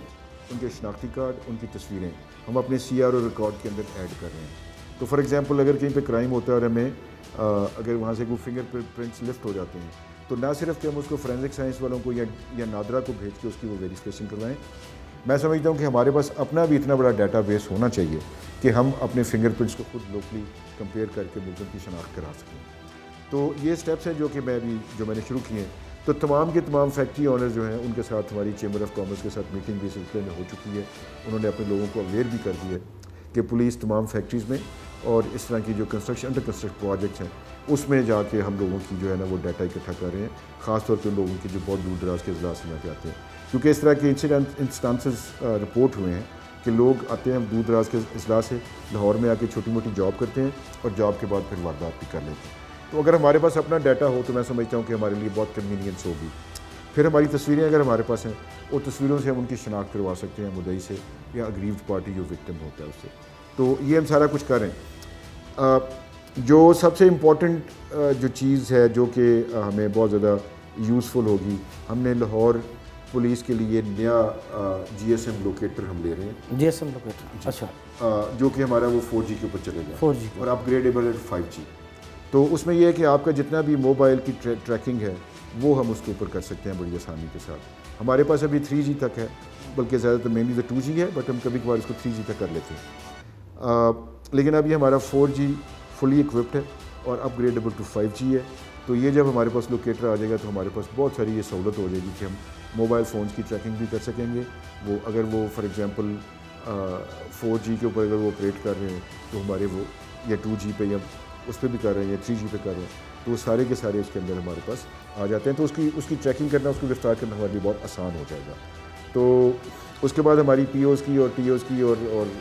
उनके शनाख्ती कार्ड, उनकी तस्वीरें हम अपने CRO रिकॉर्ड के अंदर ऐड कर रहे हैं। तो फॉर एग्ज़ाम्पल अगर कहीं पे क्राइम होता है और हमें अगर वहाँ से कोई फिंगर प्रिंट्स लिफ्ट हो जाते हैं, तो ना सिर्फ कि हम उसको फोरेंसिक साइंस वालों को या नादरा को भेज के उसकी वो वेरिफिकेशन करवाएं, मैं समझता हूँ कि हमारे पास अपना भी इतना बड़ा डाटाबेस होना चाहिए कि हम अपने फिंगरप्रिंट्स को खुद लोकली कंपेयर करके मुलज़िम की शनाख्त करा सकें। तो ये स्टेप्स हैं जो मैंने शुरू किए हैं। तो तमाम के तमाम फैक्ट्री ऑनर्स जो हैं उनके साथ हमारी चेंबर ऑफ कॉमर्स के साथ मीटिंग भी सिलसिले में हो चुकी है। उन्होंने अपने लोगों को अवेयर भी कर दिया है कि पुलिस तमाम फैक्ट्रीज़ में और इस तरह की जो कंस्ट्रक्शन अंडर कंस्ट्रक्ट प्रोजेक्ट्स हैं उसमें जाके हम लोगों की जो है ना वो डाटा इकट्ठा कर रहे हैं, ख़ासतौर पर लोगों की जो बहुत दूर दराज के इजलास में आते हैं, क्योंकि इस तरह के इंस्टांसेस रिपोर्ट हुए हैं कि लोग आते हैं दूर दराज के इजलास से, लाहौर में आके छोटी मोटी जॉब करते हैं और जॉब के बाद फिर वारदात भी कर लेते हैं। तो अगर हमारे पास अपना डाटा हो तो मैं समझता हूँ कि हमारे लिए बहुत कन्वीनियंस होगी। फिर हमारी तस्वीरें अगर हमारे पास हैं, वो तस्वीरों से हम उनकी शनाख्त करवा सकते हैं मुद्दई से या अग्रीव्ड पार्टी जो विक्टिम होता है उससे। तो ये हम सारा कुछ कर रहे हैं। जो सबसे इम्पॉर्टेंट जो चीज़ है जो कि हमें बहुत ज़्यादा यूज़फुल होगी, हमने लाहौर पुलिस के लिए नया GSM लोकेटर हम ले रहे हैं। GSM लोकेटर, अच्छा, जो कि हमारा वो 4G के ऊपर चलेगा, 4G और अपग्रेडेबल है 5G। तो उसमें यह है कि आपका जितना भी मोबाइल की ट्रैकिंग है वो हम उसके ऊपर कर सकते हैं बड़ी आसानी के साथ। हमारे पास अभी 3G तक है, बल्कि ज़्यादातर मेनली तो 2G है, बट हम कभी कभार इसको 3G तक कर लेते हैं। लेकिन अभी हमारा 4G फुली इक्विप्ड है और अपग्रेडेबल टू 5G है। तो ये जब हमारे पास लोकेटर आ जाएगा तो हमारे पास बहुत सारी ये सहूलत हो जाएगी कि हम मोबाइल फ़ोन्स की ट्रैकिंग भी कर सकेंगे। वो अगर वो फॉर एग्ज़ाम्पल 4G के ऊपर अगर वो ऑपरेट कर रहे हैं तो हमारे वो या 2G पे या उस पर भी कर रहे हैं या 3G पे कर रहे हैं, तो वो सारे के सारे उसके अंदर हमारे पास आ जाते हैं। तो उसकी ट्रैकिंग करना, उसको गिरफ्तार करना हमारे लिए बहुत आसान हो जाएगा। तो उसके बाद हमारी POs की और TOs की और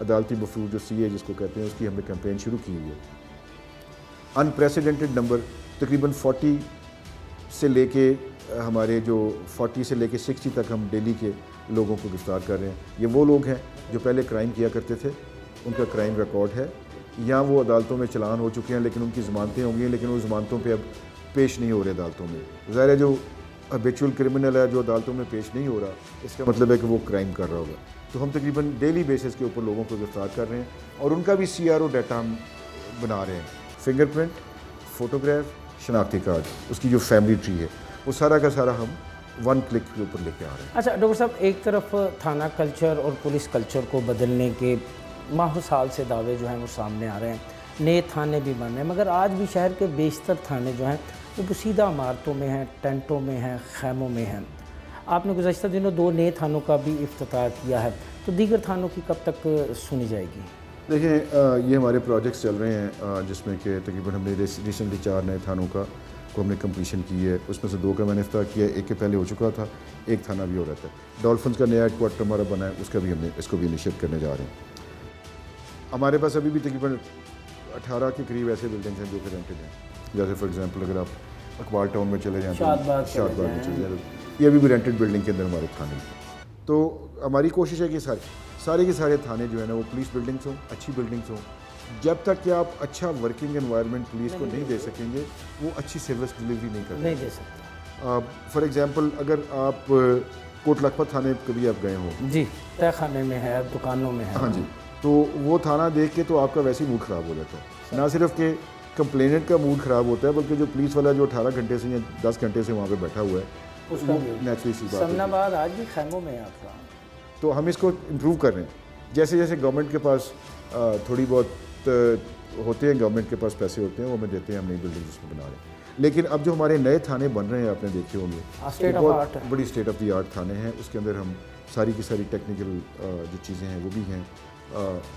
अदालती मफरूज जो CA जिसको कहते हैं, उसकी हमने कैंपेन शुरू की हुई है। अनप्रेसिडेंटेड नंबर तकरीबन 40 से लेके हमारे जो 40 से लेके 60 तक हम डेली के लोगों को गिरफ्तार कर रहे हैं। ये वो लोग हैं जो पहले क्राइम किया करते थे, उनका क्राइम रिकॉर्ड है, या वो अदालतों में चलान हो चुके हैं लेकिन उनकी ज़मानतें होंगी, लेकिन वो ज़मानतों पे अब पेश नहीं हो रहे अदालतों में। ज़ाहिर है जो हैबिचुअल क्रिमिनल है जो अदालतों में पेश नहीं हो रहा, इसका मतलब है कि वो क्राइम कर रहा होगा। तो हम तकरीबन डेली बेसिस के ऊपर लोगों को गिरफ्तार कर रहे हैं और उनका भी CRO डाटा हम बना रहे हैं। फिंगरप्रिंट, फ़ोटोग्राफ, शनाख्ती कार्ड, उसकी जो फैमिली ट्री है, वो सारा का सारा हम 1 क्लिक के ऊपर लेके आ रहे हैं। अच्छा डॉक्टर साहब, एक तरफ थाना कल्चर और पुलिस कल्चर को बदलने के माह साल से दावे जो हैं वो सामने आ रहे हैं, नए थाने भी बन रहे हैं, मगर आज भी शहर के बेशतर थाने जो हैं वो पोशीदा इमारतों में हैं, टेंटों में हैं, खैमों में हैं। आपने गुज़श्ता दिनों 2 नए थानों का भी इफ्तिताह किया है, तो दीगर थानों की कब तक सुनी जाएगी? देखिए, ये हमारे प्रोजेक्ट्स चल रहे हैं जिसमें कि तकरीबन हमने रिसेंटली 4 नए थानों को हमने कंप्लीशन की है। उसमें से 2 का मैंने इफ्तिताह किया है, 1 के पहले हो चुका था, 1 थाना भी हो रहा था। डॉल्फिन्स का नया हेडक्वार्टर हमारा बना है, उसका भी हमने इसको भी इनिशिएट करने जा रहे हैं। हमारे पास अभी भी तकरीबन 18 के करीब ऐसे बिल्डिंग्स हैं जो कि रेंटेड हैं। जैसे फॉर एग्जांपल अगर आप अकबार टाउन में चले जाएँ, शादबाग में चले जाएँ, ये अभी भी रेंटेड बिल्डिंग के अंदर हमारे थाने। तो हमारी कोशिश है कि सारे के सारे थाने जो है ना वो पुलिस बिल्डिंग्स हों, अच्छी बिल्डिंग्स हों। जब तक कि आप अच्छा वर्किंग एनवायरनमेंट पुलिस को नहीं दे सकेंगे, वो अच्छी सर्विस डिलीवरी नहीं दे सकते। फॉर एग्जांपल अगर आप कोट लखपत थाने कभी आप गए हों जी, तहखाने में है, दुकानों में है, हाँ जी, तो वो थाना देख के तो आपका वैसे ही मूड ख़राब हो जाता है। ना सिर्फ कि कंप्लेनेंट का मूड ख़राब होता है, बल्कि जो पुलिस वाला जो 18 घंटे से या 10 घंटे से वहाँ पे बैठा हुआ है, उसका नेचुरली सी बात है। समनाबाद आज भी खैमों में है आपका। तो हम इसको इम्प्रूव कर रहे हैं। जैसे जैसे गवर्नमेंट के पास थोड़ी बहुत होते हैं, गवर्नमेंट के पास पैसे होते हैं, वो हमें देते हैं, हम नई बिल्डिंग उसमें बना रहे हैं। लेकिन अब जो हमारे नए थाने बन रहे हैं, आपने देखे होंगे, बहुत बड़ी स्टेट ऑफ द आर्ट थाने हैं। उसके अंदर हम सारी की सारी टेक्निकल जो चीज़ें हैं वो भी हैं,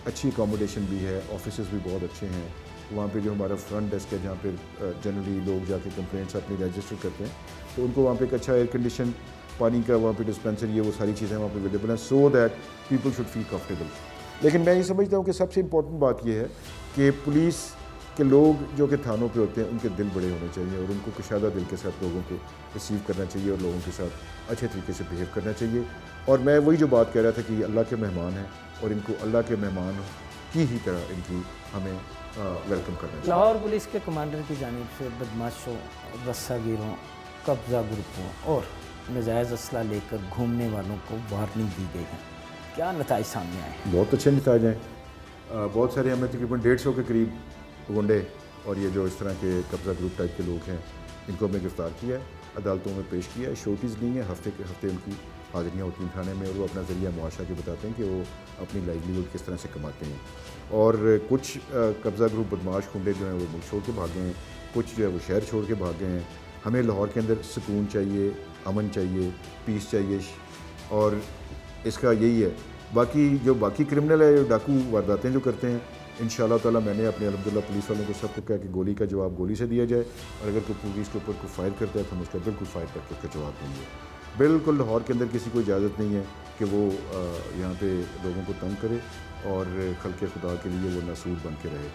अच्छी अकोमोडेशन भी है, ऑफिसेज भी बहुत अच्छे हैं। वहाँ पे जो हमारा फ्रंट डेस्क है, जहाँ पे जनरली लोग जाके कंप्लेंट्स अपनी रजिस्टर करते हैं, तो उनको वहाँ पे एक अच्छा एयर कंडीशन, पानी का वहाँ पे डिस्पेंसर, ये वो सारी चीज़ें वहाँ पे अवेलेबल हैं, so that people should feel comfortable. लेकिन मैं ये समझता हूँ कि सबसे इम्पोर्टेंट बात ये है कि पुलिस कि लोग जो कि थानों पे होते हैं उनके दिल बड़े होने चाहिए और उनको कुशादा दिल के साथ लोगों को रिसीव करना चाहिए और लोगों के साथ अच्छे तरीके से बिहेव करना चाहिए। और मैं वही जो बात कह रहा था कि अल्लाह के मेहमान हैं और इनको अल्लाह के मेहमान की ही तरह इनकी हमें वेलकम करना चाहिए। लाहौर पुलिस के कमांडर की जानिब से बदमाशों, रस्सागिरों, कब्ज़ा ग्रुपों और नजायज़ असला लेकर घूमने वालों को वार्निंग दी गई है। क्या नताइज सामने आए हैं? बहुत अच्छे नताइज हैं। बहुत सारे हमें तकरीबन 150 के करीब गुंडे और ये जो इस तरह के कब्ज़ा ग्रुप टाइप के लोग हैं इनको हमने गिरफ़्तार किया है, अदालतों में पेश किया है। शोटीज़ नहीं है, हफ्ते के हफ्ते उनकी हाज़िरियाँ होती हैं थाने में और वो अपना ज़रिया मुआशा के बताते हैं कि वो अपनी लाइवलीहुड किस तरह से कमाते हैं। और कुछ कब्ज़ा ग्रुप बदमाश गुंडे जो हैं वो मुल्क छोड़ के भागे हैं, कुछ जो है वो शहर छोड़ के भागे हैं। हमें लाहौर के अंदर सुकून चाहिए, अमन चाहिए, पीस चाहिए और इसका यही है। बाकी जो बाकी क्रिमिनल है, जो डाकू वारदातें जो करते हैं, इंशाअल्लाह ताला मैंने अपने अल्हम्दुलिल्लाह पुलिस वालों को सबको कहा कि गोली का जवाब गोली से दिया जाए और अगर कोई पुलिस के ऊपर कोई फायर करता है तो हम उसका बिल्कुल फायर करके उसका जवाब देंगे। बिल्कुल लाहौर के अंदर किसी को इजाज़त नहीं है कि वो यहाँ पे लोगों को तंग करे और खल्क़े खुदा के लिए वो नसूर बन के रहे।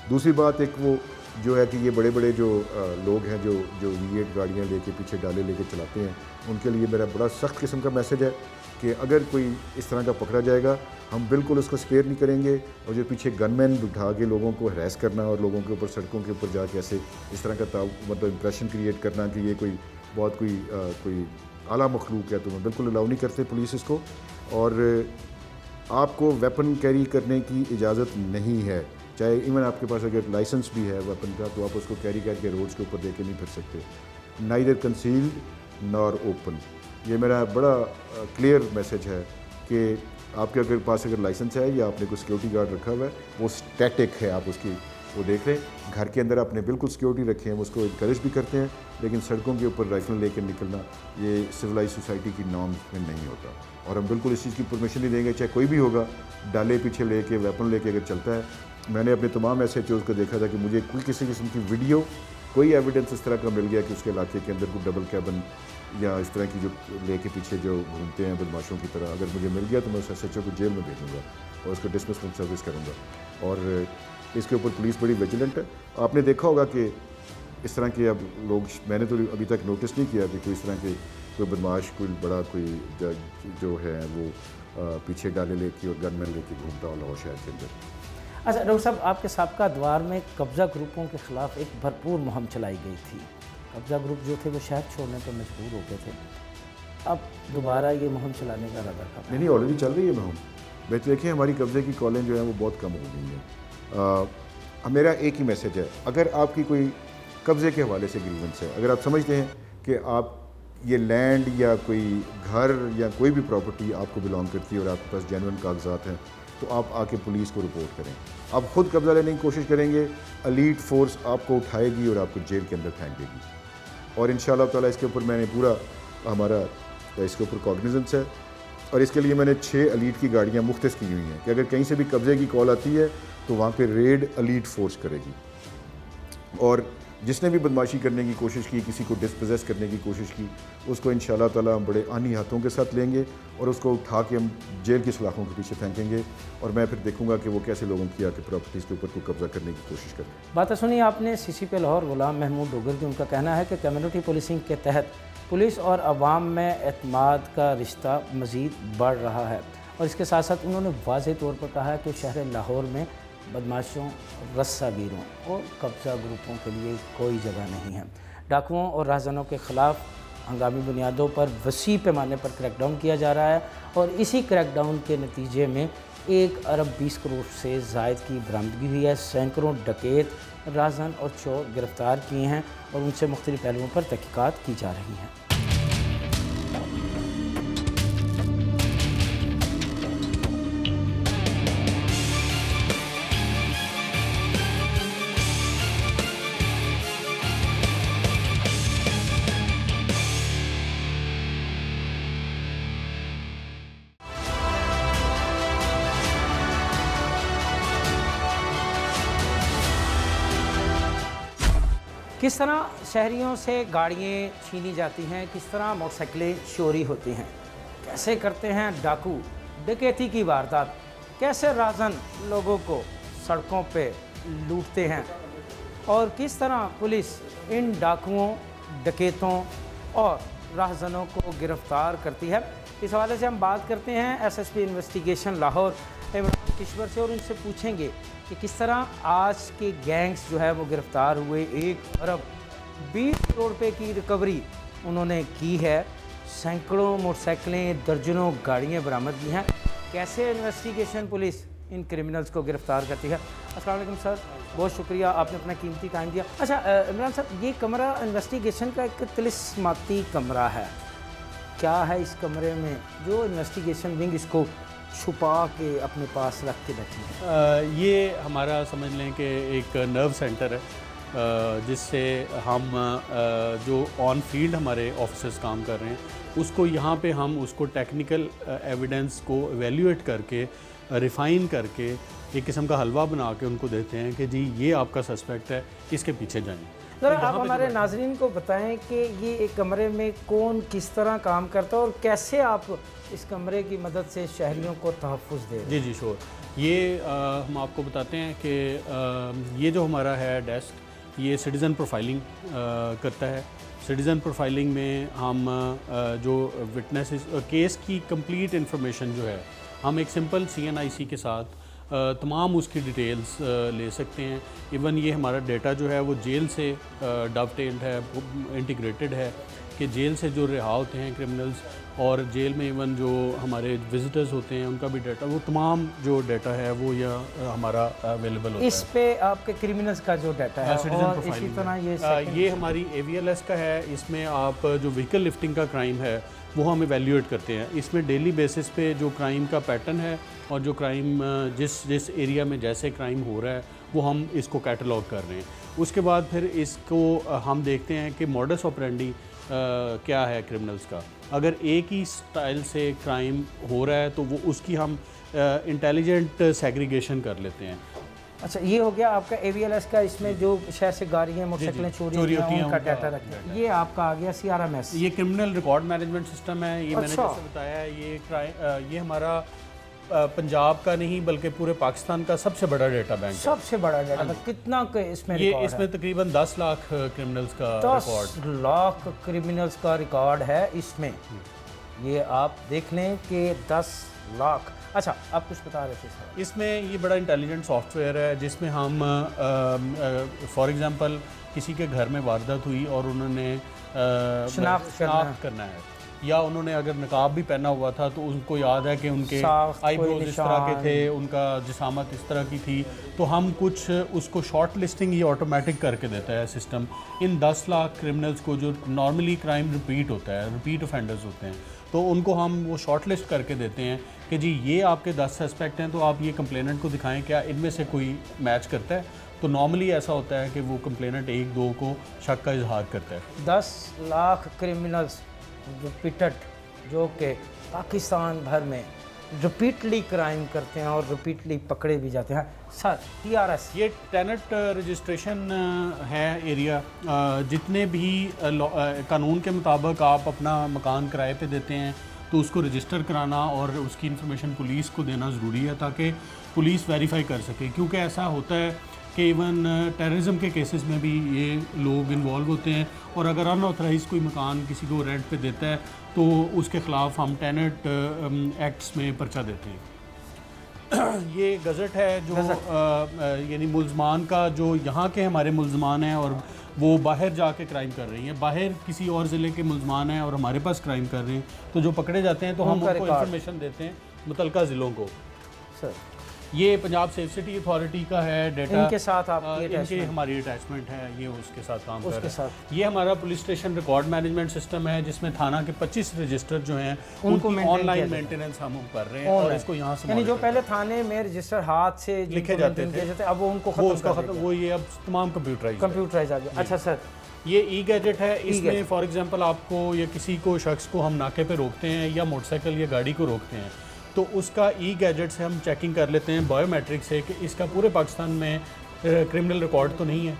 दूसरी बात एक वो जो है कि ये बड़े बड़े जो लोग हैं जो V8 गाड़ियाँ लेके पीछे डाले लेके चलाते हैं, उनके लिए मेरा बड़ा सख्त किस्म का मैसेज है कि अगर कोई इस तरह का पकड़ा जाएगा हम बिल्कुल उसको स्पेयर नहीं करेंगे। और जो पीछे गनमैन बिठा के लोगों को हरास करना और लोगों के ऊपर सड़कों के ऊपर जाके ऐसे इस तरह का मतलब इंप्रेशन क्रिएट करना कि ये कोई बहुत कोई आला मखलूक है, तो मैं बिल्कुल अलाउ नहीं करते पुलिस इसको। और आपको वेपन कैरी करने की इजाज़त नहीं है, चाहे इवन आपके पास अगर लाइसेंस भी है वेपन का तो आप उसको कैरी करके रोड्स के ऊपर दे के नहीं फिर सकते। नाइदर कंसील्ड नॉर ओपन, ये मेरा बड़ा क्लियर मैसेज है कि आपके अगर पास अगर लाइसेंस है या आपने कोई सिक्योरिटी गार्ड रखा हुआ है वो स्टैटिक है, आप उसकी वो देख रहे हैं। घर के अंदर आपने बिल्कुल सिक्योरिटी रखे हैं, उसको इनकरेज भी करते हैं, लेकिन सड़कों के ऊपर राइफल लेकर निकलना ये सिविलाइज सोसाइटी की नॉर्म्स में नहीं होता और हम बिल्कुल इस चीज़ की परमिशन नहीं देंगे। चाहे कोई भी होगा डाले पीछे लेके वेपन लेके अगर चलता है, मैंने अपने तमाम SHOs को देखा था कि मुझे कोई किसी किस्म की वीडियो कोई एविडेंस इस तरह का मिल गया कि उसके इलाके के अंदर कोई डबल कैबिन या इस तरह की जो लेके पीछे जो घूमते हैं बदमाशों की तरह, अगर मुझे मिल गया तो मैं उस SHO को जेल में भेजूँगा और उसको डिसमिसमेंट सर्विस करूँगा। और इसके ऊपर पुलिस बड़ी विजिलेंट है। आपने देखा होगा कि इस तरह के अब लोग, मैंने तो अभी तक नोटिस नहीं किया कि कोई इस तरह के कोई बदमाश कोई बड़ा कोई जो है वो पीछे डाले लेके और गनमैन लेके घूमता हो लाहौर शहर के अंदर। अच्छा डॉक्टर साहब, आपके साबका द्वार में कब्ज़ा ग्रुपों के ख़िलाफ़ एक भरपूर मुहिम चलाई गई थी। कब्ज़ा ग्रुप जो थे वो शहर छोड़ने पर मजबूर हो गए थे, अब दोबारा ये मुहिम चलाने का इरादा कर? नहीं, ऑलरेडी चल रही है मुहिम। वैसे देखिए हमारी कब्ज़े की कॉलें जो हैं वो बहुत कम हो गई हैं। मेरा एक ही मैसेज है, अगर आपकी कोई कब्ज़े के हवाले से ग्रीवेंस है, अगर आप समझते हैं कि आप ये लैंड या कोई घर या कोई भी प्रॉपर्टी आपको बिलोंग करती है और आपके पास जेन्युइन कागजात हैं, तो आप आके पुलिस को रिपोर्ट करें। आप ख़ुद कब्ज़ा लेने की कोशिश करेंगे, एलीट फोर्स आपको उठाएगी और आपको जेल के अंदर फेंक देगी। और इंशाअल्लाह ताला इसके ऊपर मैंने पूरा हमारा इसके ऊपर कॉग्निजेंस है और इसके लिए मैंने 6 एलीट की गाड़ियाँ मुख्तस की हुई हैं कि अगर कहीं से भी कब्ज़े की कॉल आती है तो वहाँ पे रेड एलीट फोर्स करेगी। और जिसने भी बदमाशी करने की कोशिश की, किसी को डिस्पोजेस करने की कोशिश की, उसको इंशाअल्लाह ताला हम बड़े आनी हाथों के साथ लेंगे और उसको उठा के हम जेल की सलाखों के पीछे फेंकेंगे और मैं फिर देखूंगा कि वो कैसे लोगों की आके प्रॉपर्टीज़ के ऊपर को कब्जा करने की कोशिश करते हैं। बात सुनिए आपने CCP लाहौर गुलाम महमूद डोगर की। उनका कहना है कि कम्युनिटी पुलिसिंग के तहत पुलिस और अवाम में एतमाद का रिश्ता मज़ीद बढ़ रहा है और इसके साथ साथ उन्होंने वाज़ेह तौर पर कहा है कि शहर लाहौर में बदमाशों, रस्सागिरों और कब्ज़ा ग्रुपों के लिए कोई जगह नहीं है। डाकुओं और राहज़नों के ख़िलाफ़ हंगामी बुनियादों पर वसी पैमाने पर क्रैकडाउन किया जा रहा है और इसी क्रैकडाउन के नतीजे में 1 अरब 20 करोड़ से ज़ायद की बरामदगी हुई है। सैकड़ों डकैत, राहज़न और चोर गिरफ़्तार किए हैं और उनसे मुख्तलिफ़ पहलुओं पर तहक़ीक़ात की जा रही हैं। किस तरह शहरियों से गाड़ियाँ छीनी जाती हैं, किस तरह मोटरसाइकिलें चोरी होती हैं, कैसे करते हैं डाकू डकैती की वारदात, कैसे राहज़न लोगों को सड़कों पे लूटते हैं, और किस तरह पुलिस इन डाकुओं, डकैतों और राहजनों को गिरफ्तार करती है, इस हवाले से हम बात करते हैं SSP इन्वेस्टिगेशन लाहौर इमरान किश्वर से और उनसे पूछेंगे कि किस तरह आज के गैंग्स जो है वो गिरफ्तार हुए। 1 अरब 20 करोड़ रुपए की रिकवरी उन्होंने की है, सैकड़ों मोटरसाइकिलें, दर्जनों गाड़ियाँ बरामद की हैं। कैसे इन्वेस्टिगेशन पुलिस इन क्रिमिनल्स को गिरफ्तार करती है। अस्सलाम वालेकुम सर, बहुत शुक्रिया आपने अपना कीमती टाइम दिया। अच्छा इमरान साहब, ये कमरा इन्वेस्टिगेशन का एक तिलिस्माती कमरा है, क्या है इस कमरे में जो इन्वेस्टिगेशन विंग इसको छुपा के अपने पास रख के बैठी है? ये हमारा समझ लें कि एक नर्व सेंटर है, जिससे हम जो ऑन फील्ड हमारे ऑफिसर्स काम कर रहे हैं उसको यहाँ पे हम उसको टेक्निकल एविडेंस को एवेल्यूएट करके, रिफ़ाइन करके एक किस्म का हलवा बना के उनको देते हैं कि जी ये आपका सस्पेक्ट है, इसके पीछे जाएं। ज़रा आप हमारे नाज़रीन को बताएं कि ये एक कमरे में कौन किस तरह काम करता है और कैसे आप इस कमरे की मदद से शहरियों को तहफ़्फ़ुज़ दे रहे हैं? जी जी श्योर। ये हम आपको बताते हैं कि ये जो हमारा है डेस्क, ये सिटीज़न प्रोफाइलिंग करता है। सिटीज़न प्रोफाइलिंग में हम जो विटनेसेस केस की कंप्लीट इंफॉर्मेशन जो है हम एक सिंपल CNIC के साथ तमाम उसकी डिटेल्स ले सकते हैं। इवन ये हमारा डेटा जो है वो जेल से डवटेल्ड है, इंटीग्रेटेड है कि जेल से जो रिहा होते हैं क्रिमिनल्स और जेल में इवन जो हमारे विजिटर्स होते हैं उनका भी डाटा, वो तमाम जो डाटा है वो यह हमारा अवेलेबल होता है। इस पे आपके क्रिमिनल्स का जो डाटा है और इसी तरह ये हमारी AVLS का है। इसमें आप जो व्हीकल लिफ्टिंग का क्राइम है वो हम इवेल्यूएट करते हैं। इसमें डेली बेसिस पे जो क्राइम का पैटर्न है और जो क्राइम जिस एरिया में जैसे क्राइम हो रहा है वो हम इसको कैटलॉग कर रहे हैं। उसके बाद फिर इसको हम देखते हैं कि मॉडस ऑपरेंडी क्या है क्रिमिनल्स का। अगर एक ही स्टाइल से क्राइम हो रहा है तो वो उसकी हम इंटेलिजेंट सेग्रीगेशन कर लेते हैं। अच्छा, ये हो गया आपका AVLS का। इसमें जो शहर से गाड़ियाँ, मोटरसाइकिलें चोरी होती हैं उनका डाटा रखते हैं। ये आपका आ गया CRMS, ये क्रिमिनल रिकॉर्ड मैनेजमेंट सिस्टम है। ये मैंने अच्छा। जैसे बताया है, ये हमारा पंजाब का नहीं बल्कि पूरे पाकिस्तान का सबसे बड़ा डेटा बैंक है। सबसे बड़ा डाटा कितना इसमें इसमें तकरीबन 10 लाख क्रिमिनल्स का 10 लाख क्रिमिनल्स का रिकॉर्ड है इसमें। ये आप देख लें कि 10 लाख। अच्छा, आप कुछ बता रहे थे सर। इसमें ये बड़ा इंटेलिजेंट सॉफ्टवेयर है जिसमें हम फॉर एग्जांपल किसी के घर में वारदात हुई और उन्होंने शनाख्त करना है, या उन्होंने अगर नकाब भी पहना हुआ था तो उनको याद है कि उनके आईब्रोज इस तरह के थे, उनका जिसामत इस तरह की थी, तो हम कुछ उसको शॉर्ट लिस्टिंग ये ऑटोमेटिक करके देता है सिस्टम। इन 10 लाख क्रिमिनल्स को जो नॉर्मली क्राइम रिपीट होता है, रिपीट ऑफेंडर्स होते हैं, तो उनको हम वो शॉर्ट लिस्ट करके देते हैं कि जी ये आपके 10 सस्पेक्ट हैं, तो आप ये कंप्लेनेंट को दिखाएं क्या इनमें से कोई मैच करता है। तो नॉर्मली ऐसा होता है कि वो कंप्लेनेंट 1-2 को शक का इजहार करता है। 10 लाख क्रिमिनल्स रिपीटेड जो कि पाकिस्तान भर में रिपीटली क्राइम करते हैं और रिपीटली पकड़े भी जाते हैं। सर, TRS ये टेनेंट रजिस्ट्रेशन है एरिया। जितने भी कानून के मुताबिक आप अपना मकान किराए पे देते हैं तो उसको रजिस्टर कराना और उसकी इन्फॉर्मेशन पुलिस को देना ज़रूरी है ताकि पुलिस वेरीफाई कर सके, क्योंकि ऐसा होता है कि इवन टेररिज्म के केसेस में भी ये लोग इन्वॉल्व होते हैं और अगर अनऑथराइज कोई मकान किसी को रेंट पे देता है तो उसके ख़िलाफ़ हम टेनेंट एक्ट्स में पर्चा देते हैं। ये गज़ट है जो यानी मुल्ज़मान का, जो यहाँ के हमारे मुल्ज़मान हैं और वो बाहर जाके क्राइम कर रही हैं, बाहर किसी और ज़िले के मुल्ज़मान हैं और हमारे पास क्राइम कर रहे हैं, तो जो पकड़े जाते हैं तो हम उनको इन्फॉर्मेशन देते हैं मुतलका ज़िलों को। सर, ये पंजाब सेफ सिटी अथॉरिटी का है डेटा, इनके साथ इनके हमारी अटैचमेंट है, ये उसके साथ काम कर रहे हैं। ये हमारा police station record management system है जिसमें थाना के 25 रजिस्टर जो हैं उनको ऑनलाइन मेंटेनेंस हम कर रहे हैं और इसको यहाँ से, यानी जो पहले थाने में रजिस्टर हाथ से लिखे जाते थे अब वो उनको खत्म, वो ये अब तमाम कंप्यूटराइज आ गया। अच्छा सर, ये ई-गैजेट है। इसमें फॉर एग्जांपल आपको या किसी को शख्स को हम नाके पे रोकते हैं या मोटरसाइकिल या गाड़ी को रोकते हैं तो उसका ई-गैजेट से हम चेकिंग कर लेते हैं बायोमेट्रिक से कि इसका पूरे पाकिस्तान में क्रिमिनल रिकॉर्ड तो नहीं है,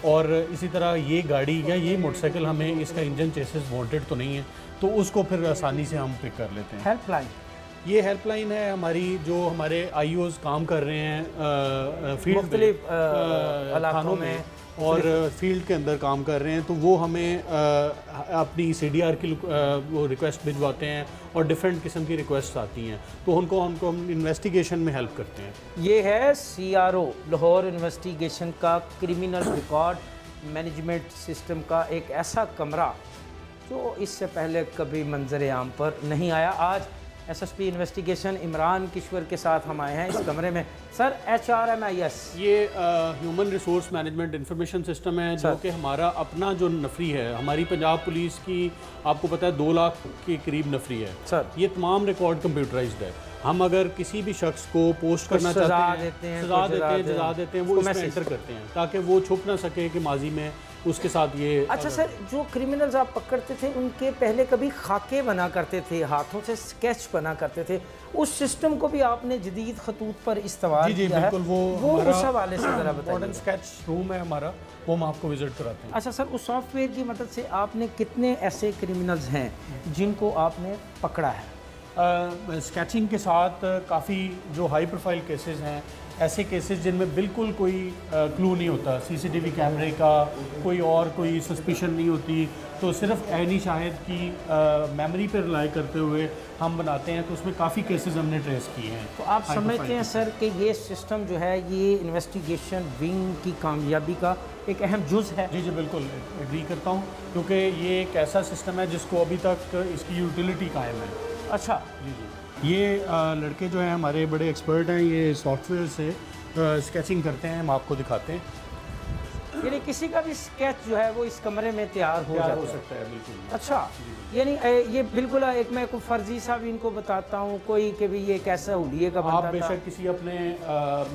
और इसी तरह ये गाड़ी या ये मोटरसाइकिल हमें इसका इंजन चेसिस वांटेड तो नहीं है, तो उसको फिर आसानी से हम पिक कर लेते हैं। हेल्पलाइन, ये हेल्पलाइन है हमारी, जो हमारे IOs काम कर रहे हैं फील्ड मुख्तलिफ इलाकों में, और फील्ड के अंदर काम कर रहे हैं, तो वो हमें अपनी CDR की वो रिक्वेस्ट भिजवाते हैं और डिफरेंट किस्म की रिक्वेस्ट आती हैं, तो उनको हम इन्वेस्टिगेशन में हेल्प करते हैं। ये है CRO लाहौर इन्वेस्टिगेशन का क्रिमिनल रिकॉर्ड मैनेजमेंट सिस्टम का एक ऐसा कमरा जो इससे पहले कभी मंजर आम पर नहीं आया। आज SSP इन्वेस्टिगेशन इमरान किश्वर के साथ हम आए हैं इस कमरे में। सर HRMIS ये human resource management information system है जो कि हमारा अपना जो नफरी है, हमारी पंजाब पुलिस की आपको पता है 2 लाख के करीब नफरी है सर। ये तमाम रिकॉर्ड कंप्यूटराइज्ड है। हम अगर किसी भी शख्स को पोस्ट करना चाहते हैं, सजा देते हैं, वो इसमें एंटर करते हैं ताकि वो छुप ना सके कि माजी में उसके साथ ये। अच्छा सर, जो क्रिमिनल्स आप पकड़ते थे उनके पहले कभी खाके बना करते थे, हाथों से स्केच बना करते थे, उस सिस्टम को भी आपने जदीद खतूत पर इस्तेमाल किया है? बिल्कुल, वो उस हवाले से ज़रा बताइए। मॉडर्न स्केच रूम है हमारा, वो हम आपको विजिट कराते हैं। अच्छा सर, उस सॉफ्टवेयर की मदद से आपने कितने ऐसे क्रिमिनल्स हैं जिनको आपने पकड़ा है? स्केचिंग के साथ काफ़ी जो हाई प्रोफाइल केसेस हैं, ऐसे केसेस जिनमें बिल्कुल कोई क्लू नहीं होता, CCTV कैमरे का कोई सस्पिशन नहीं होती, तो सिर्फ ऐनी शाहिद की मेमोरी पर रिलाई करते हुए हम बनाते हैं, तो उसमें काफ़ी केसेस हमने ट्रेस किए हैं। तो आप समझते हैं सर कि ये सिस्टम जो है ये इन्वेस्टिगेशन विंग की कामयाबी का एक अहम जुज़ है? जी बिल्कुल एग्री करता हूँ, क्योंकि ये एक ऐसा सिस्टम है जिसको अभी तक इसकी यूटिलिटी कायम है। अच्छा जी, ये लड़के जो हैं हमारे बड़े एक्सपर्ट हैं, ये सॉफ्टवेयर से स्केचिंग करते हैं, हम आपको दिखाते हैं। यानी किसी का भी स्केच जो है वो इस कमरे में तैयार हो सकता है। बिल्कुल। अच्छा, यानी ये बिल्कुल एक मैं कोई फर्जी सा भी इनको बताता हूँ कोई कि भी ये कैसा हुलिये का बनता आप बेशक किसी अपने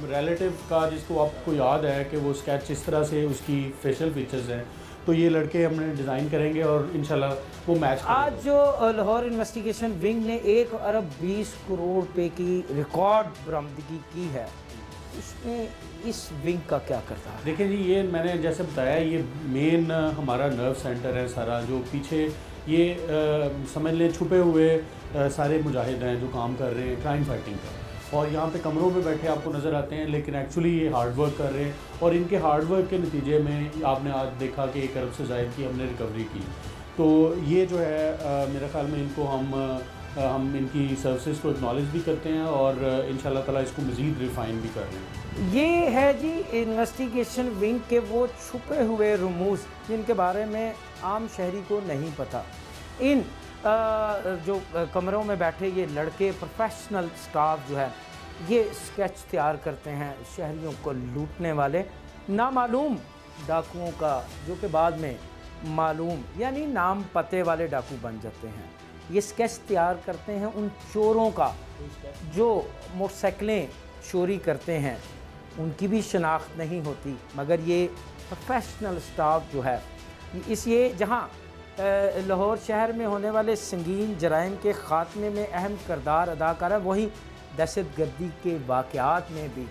रिलेटिव का जिसको आपको याद है कि वो स्केच इस तरह से उसकी फेशियल फीचर्स हैं, तो ये लड़के हमने डिज़ाइन करेंगे और इंशाल्लाह वो मैच करेंगे। आज जो लाहौर इन्वेस्टिगेशन विंग ने 1 अरब 20 करोड़ रुपए की रिकॉर्ड बरामदगी की है, उसमें इस विंग का क्या करता है? देखिए जी, ये मैंने जैसे बताया, ये मेन हमारा नर्व सेंटर है सारा, जो पीछे ये समझ लें छुपे हुए सारे मुजाहिद हैं जो काम कर रहे हैं क्राइम फाइटिंग का, और यहाँ पे कमरों में बैठे आपको नज़र आते हैं, लेकिन एक्चुअली ये हार्ड वर्क कर रहे हैं, और इनके हार्ड वर्क के नतीजे में आपने आज देखा कि 1 अरब से ज़ायद की हमने रिकवरी की। तो ये जो है मेरे ख़्याल में इनको हम इनकी सर्विसेज को एक्नॉलेज भी करते हैं और इंशाल्लाह ताला इसको मज़ीद रिफ़ाइन भी कर रहे हैं। ये है जी इन्वेस्टिगेशन विंग के वो छुपे हुए रमूज़ जिनके बारे में आम शहरी को नहीं पता। इन जो कमरों में बैठे ये लड़के प्रोफेशनल स्टाफ जो है ये स्केच तैयार करते हैं शहरियों को लूटने वाले नामालूम डाकुओं का, जो कि बाद में मालूम यानी नाम पते वाले डाकू बन जाते हैं। ये स्केच तैयार करते हैं उन चोरों का जो मोटरसाइकिलें चोरी करते हैं, उनकी भी शनाख्त नहीं होती, मगर ये प्रोफेशनल स्टाफ जो है ये जहाँ लाहौर शहर में होने वाले संगीन जराइम के ख़ात्मे में अहम किरदार अदा कर रहा है, वहीं दहशतगर्दी के वाक़यात में भी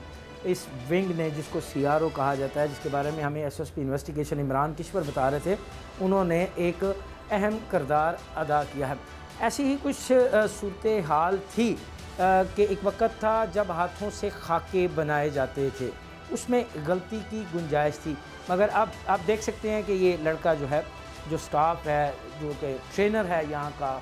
इस विंग ने, जिसको CRO कहा जाता है, जिसके बारे में हमें SSP इन्वेस्टिगेशन इमरान किश्वर बता रहे थे, उन्होंने एक अहम किरदार अदा किया है। ऐसी ही कुछ सूरत हाल थी कि एक वक्त था जब हाथों से खाके बनाए जाते थे, उसमें गलती की गुंजाइश थी, मगर अब आप देख सकते हैं कि ये लड़का जो है, जो स्टाफ है, जो कि ट्रेनर है यहाँ का,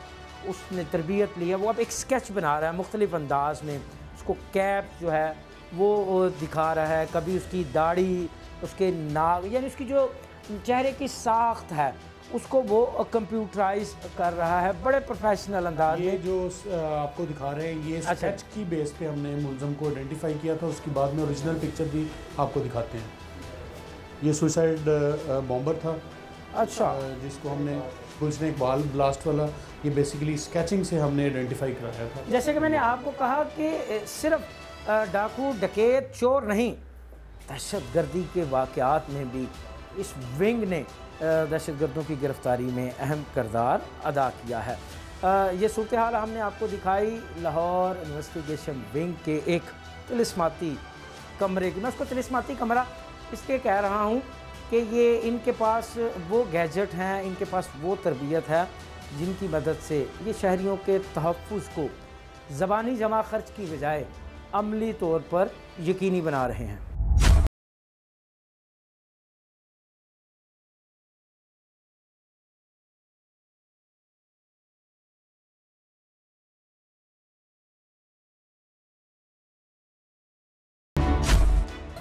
उसने तरबियत ली है, वो अब एक स्केच बना रहा है मुख्तलिफ़ अंदाज में, उसको कैप जो है वो दिखा रहा है, कभी उसकी दाढ़ी, उसके नाक, यानी उसकी जो चेहरे की साख्त है उसको वो कंप्यूटराइज कर रहा है बड़े प्रोफेशनल अंदाज में। ये जो आपको दिखा रहे हैं ये स्केच की बेस पे हमने मुलज़म को आइडेंटिफाई किया था, उसके बाद में ओरिजिनल पिक्चर भी आपको दिखाते हैं। ये सुसाइड बॉम्बर था, अच्छा, जिसको हमने पुलिस ने इकबाल ब्लास्ट वाला, ये बेसिकली स्केचिंग से हमने आइडेंटिफाई कराया था। जैसे कि मैंने आपको कहा कि सिर्फ डाकू डकैत चोर नहीं, दहशतगर्दी के वाक़यात में भी इस विंग ने दहशतगर्दों की गिरफ्तारी में अहम किरदार अदा किया है। ये सूरत हाल हमने आपको दिखाई लाहौर इन्वेस्टिगेशन विंग के एक तिलिस्माती कमरे की। मैं उसको तिलिस्माती कमरा इसलिए कह रहा हूँ कि ये इनके पास वो गैजेट हैं, इनके पास वो तरबियत है जिनकी मदद से ये शहरियों के तहफ़्फ़ुज़ को ज़बानी जमा खर्च की बजाय अमली तौर पर यकीनी बना रहे हैं।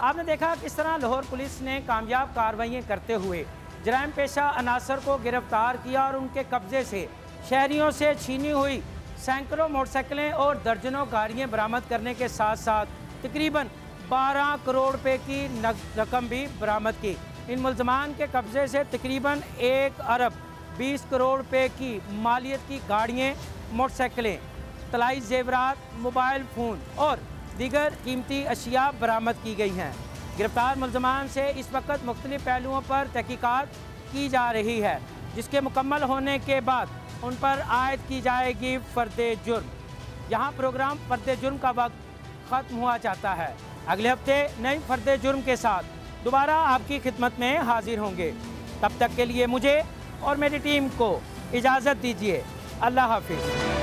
आपने देखा किस तरह लाहौर पुलिस ने कामयाब कार्रवाइयाँ करते हुए जराइम पेशा अनासर को गिरफ्तार किया और उनके कब्जे से शहरियों से छीनी हुई सैकड़ों मोटरसाइकिलें और दर्जनों गाड़ियाँ बरामद करने के साथ साथ तकरीबन 12 करोड़ रुपए की नकद रकम भी बरामद की। इन मुल्ज़मान के कब्जे से तकरीबन 1 अरब 20 करोड़ रुपए की मालियत की गाड़ियाँ, मोटरसाइकिलें, तलाई जेवरात, मोबाइल फ़ोन और दीगर कीमती अशिया बरामद की गई हैं। गिरफ्तार मुल्ज़मान से इस वक्त मुख्तलिफ़ पहलुओं पर तहकीकात की जा रही है, जिसके मुकम्मल होने के बाद उन पर आयद की जाएगी फ़र्द जुर्म। यहाँ प्रोग्राम फ़र्द जुर्म का वक्त ख़त्म हुआ चाहता है। अगले हफ्ते नई फ़र्द जुर्म के साथ दोबारा आपकी खिदमत में हाजिर होंगे। तब तक के लिए मुझे और मेरी टीम को इजाज़त दीजिए। अल्लाह हाफिज़।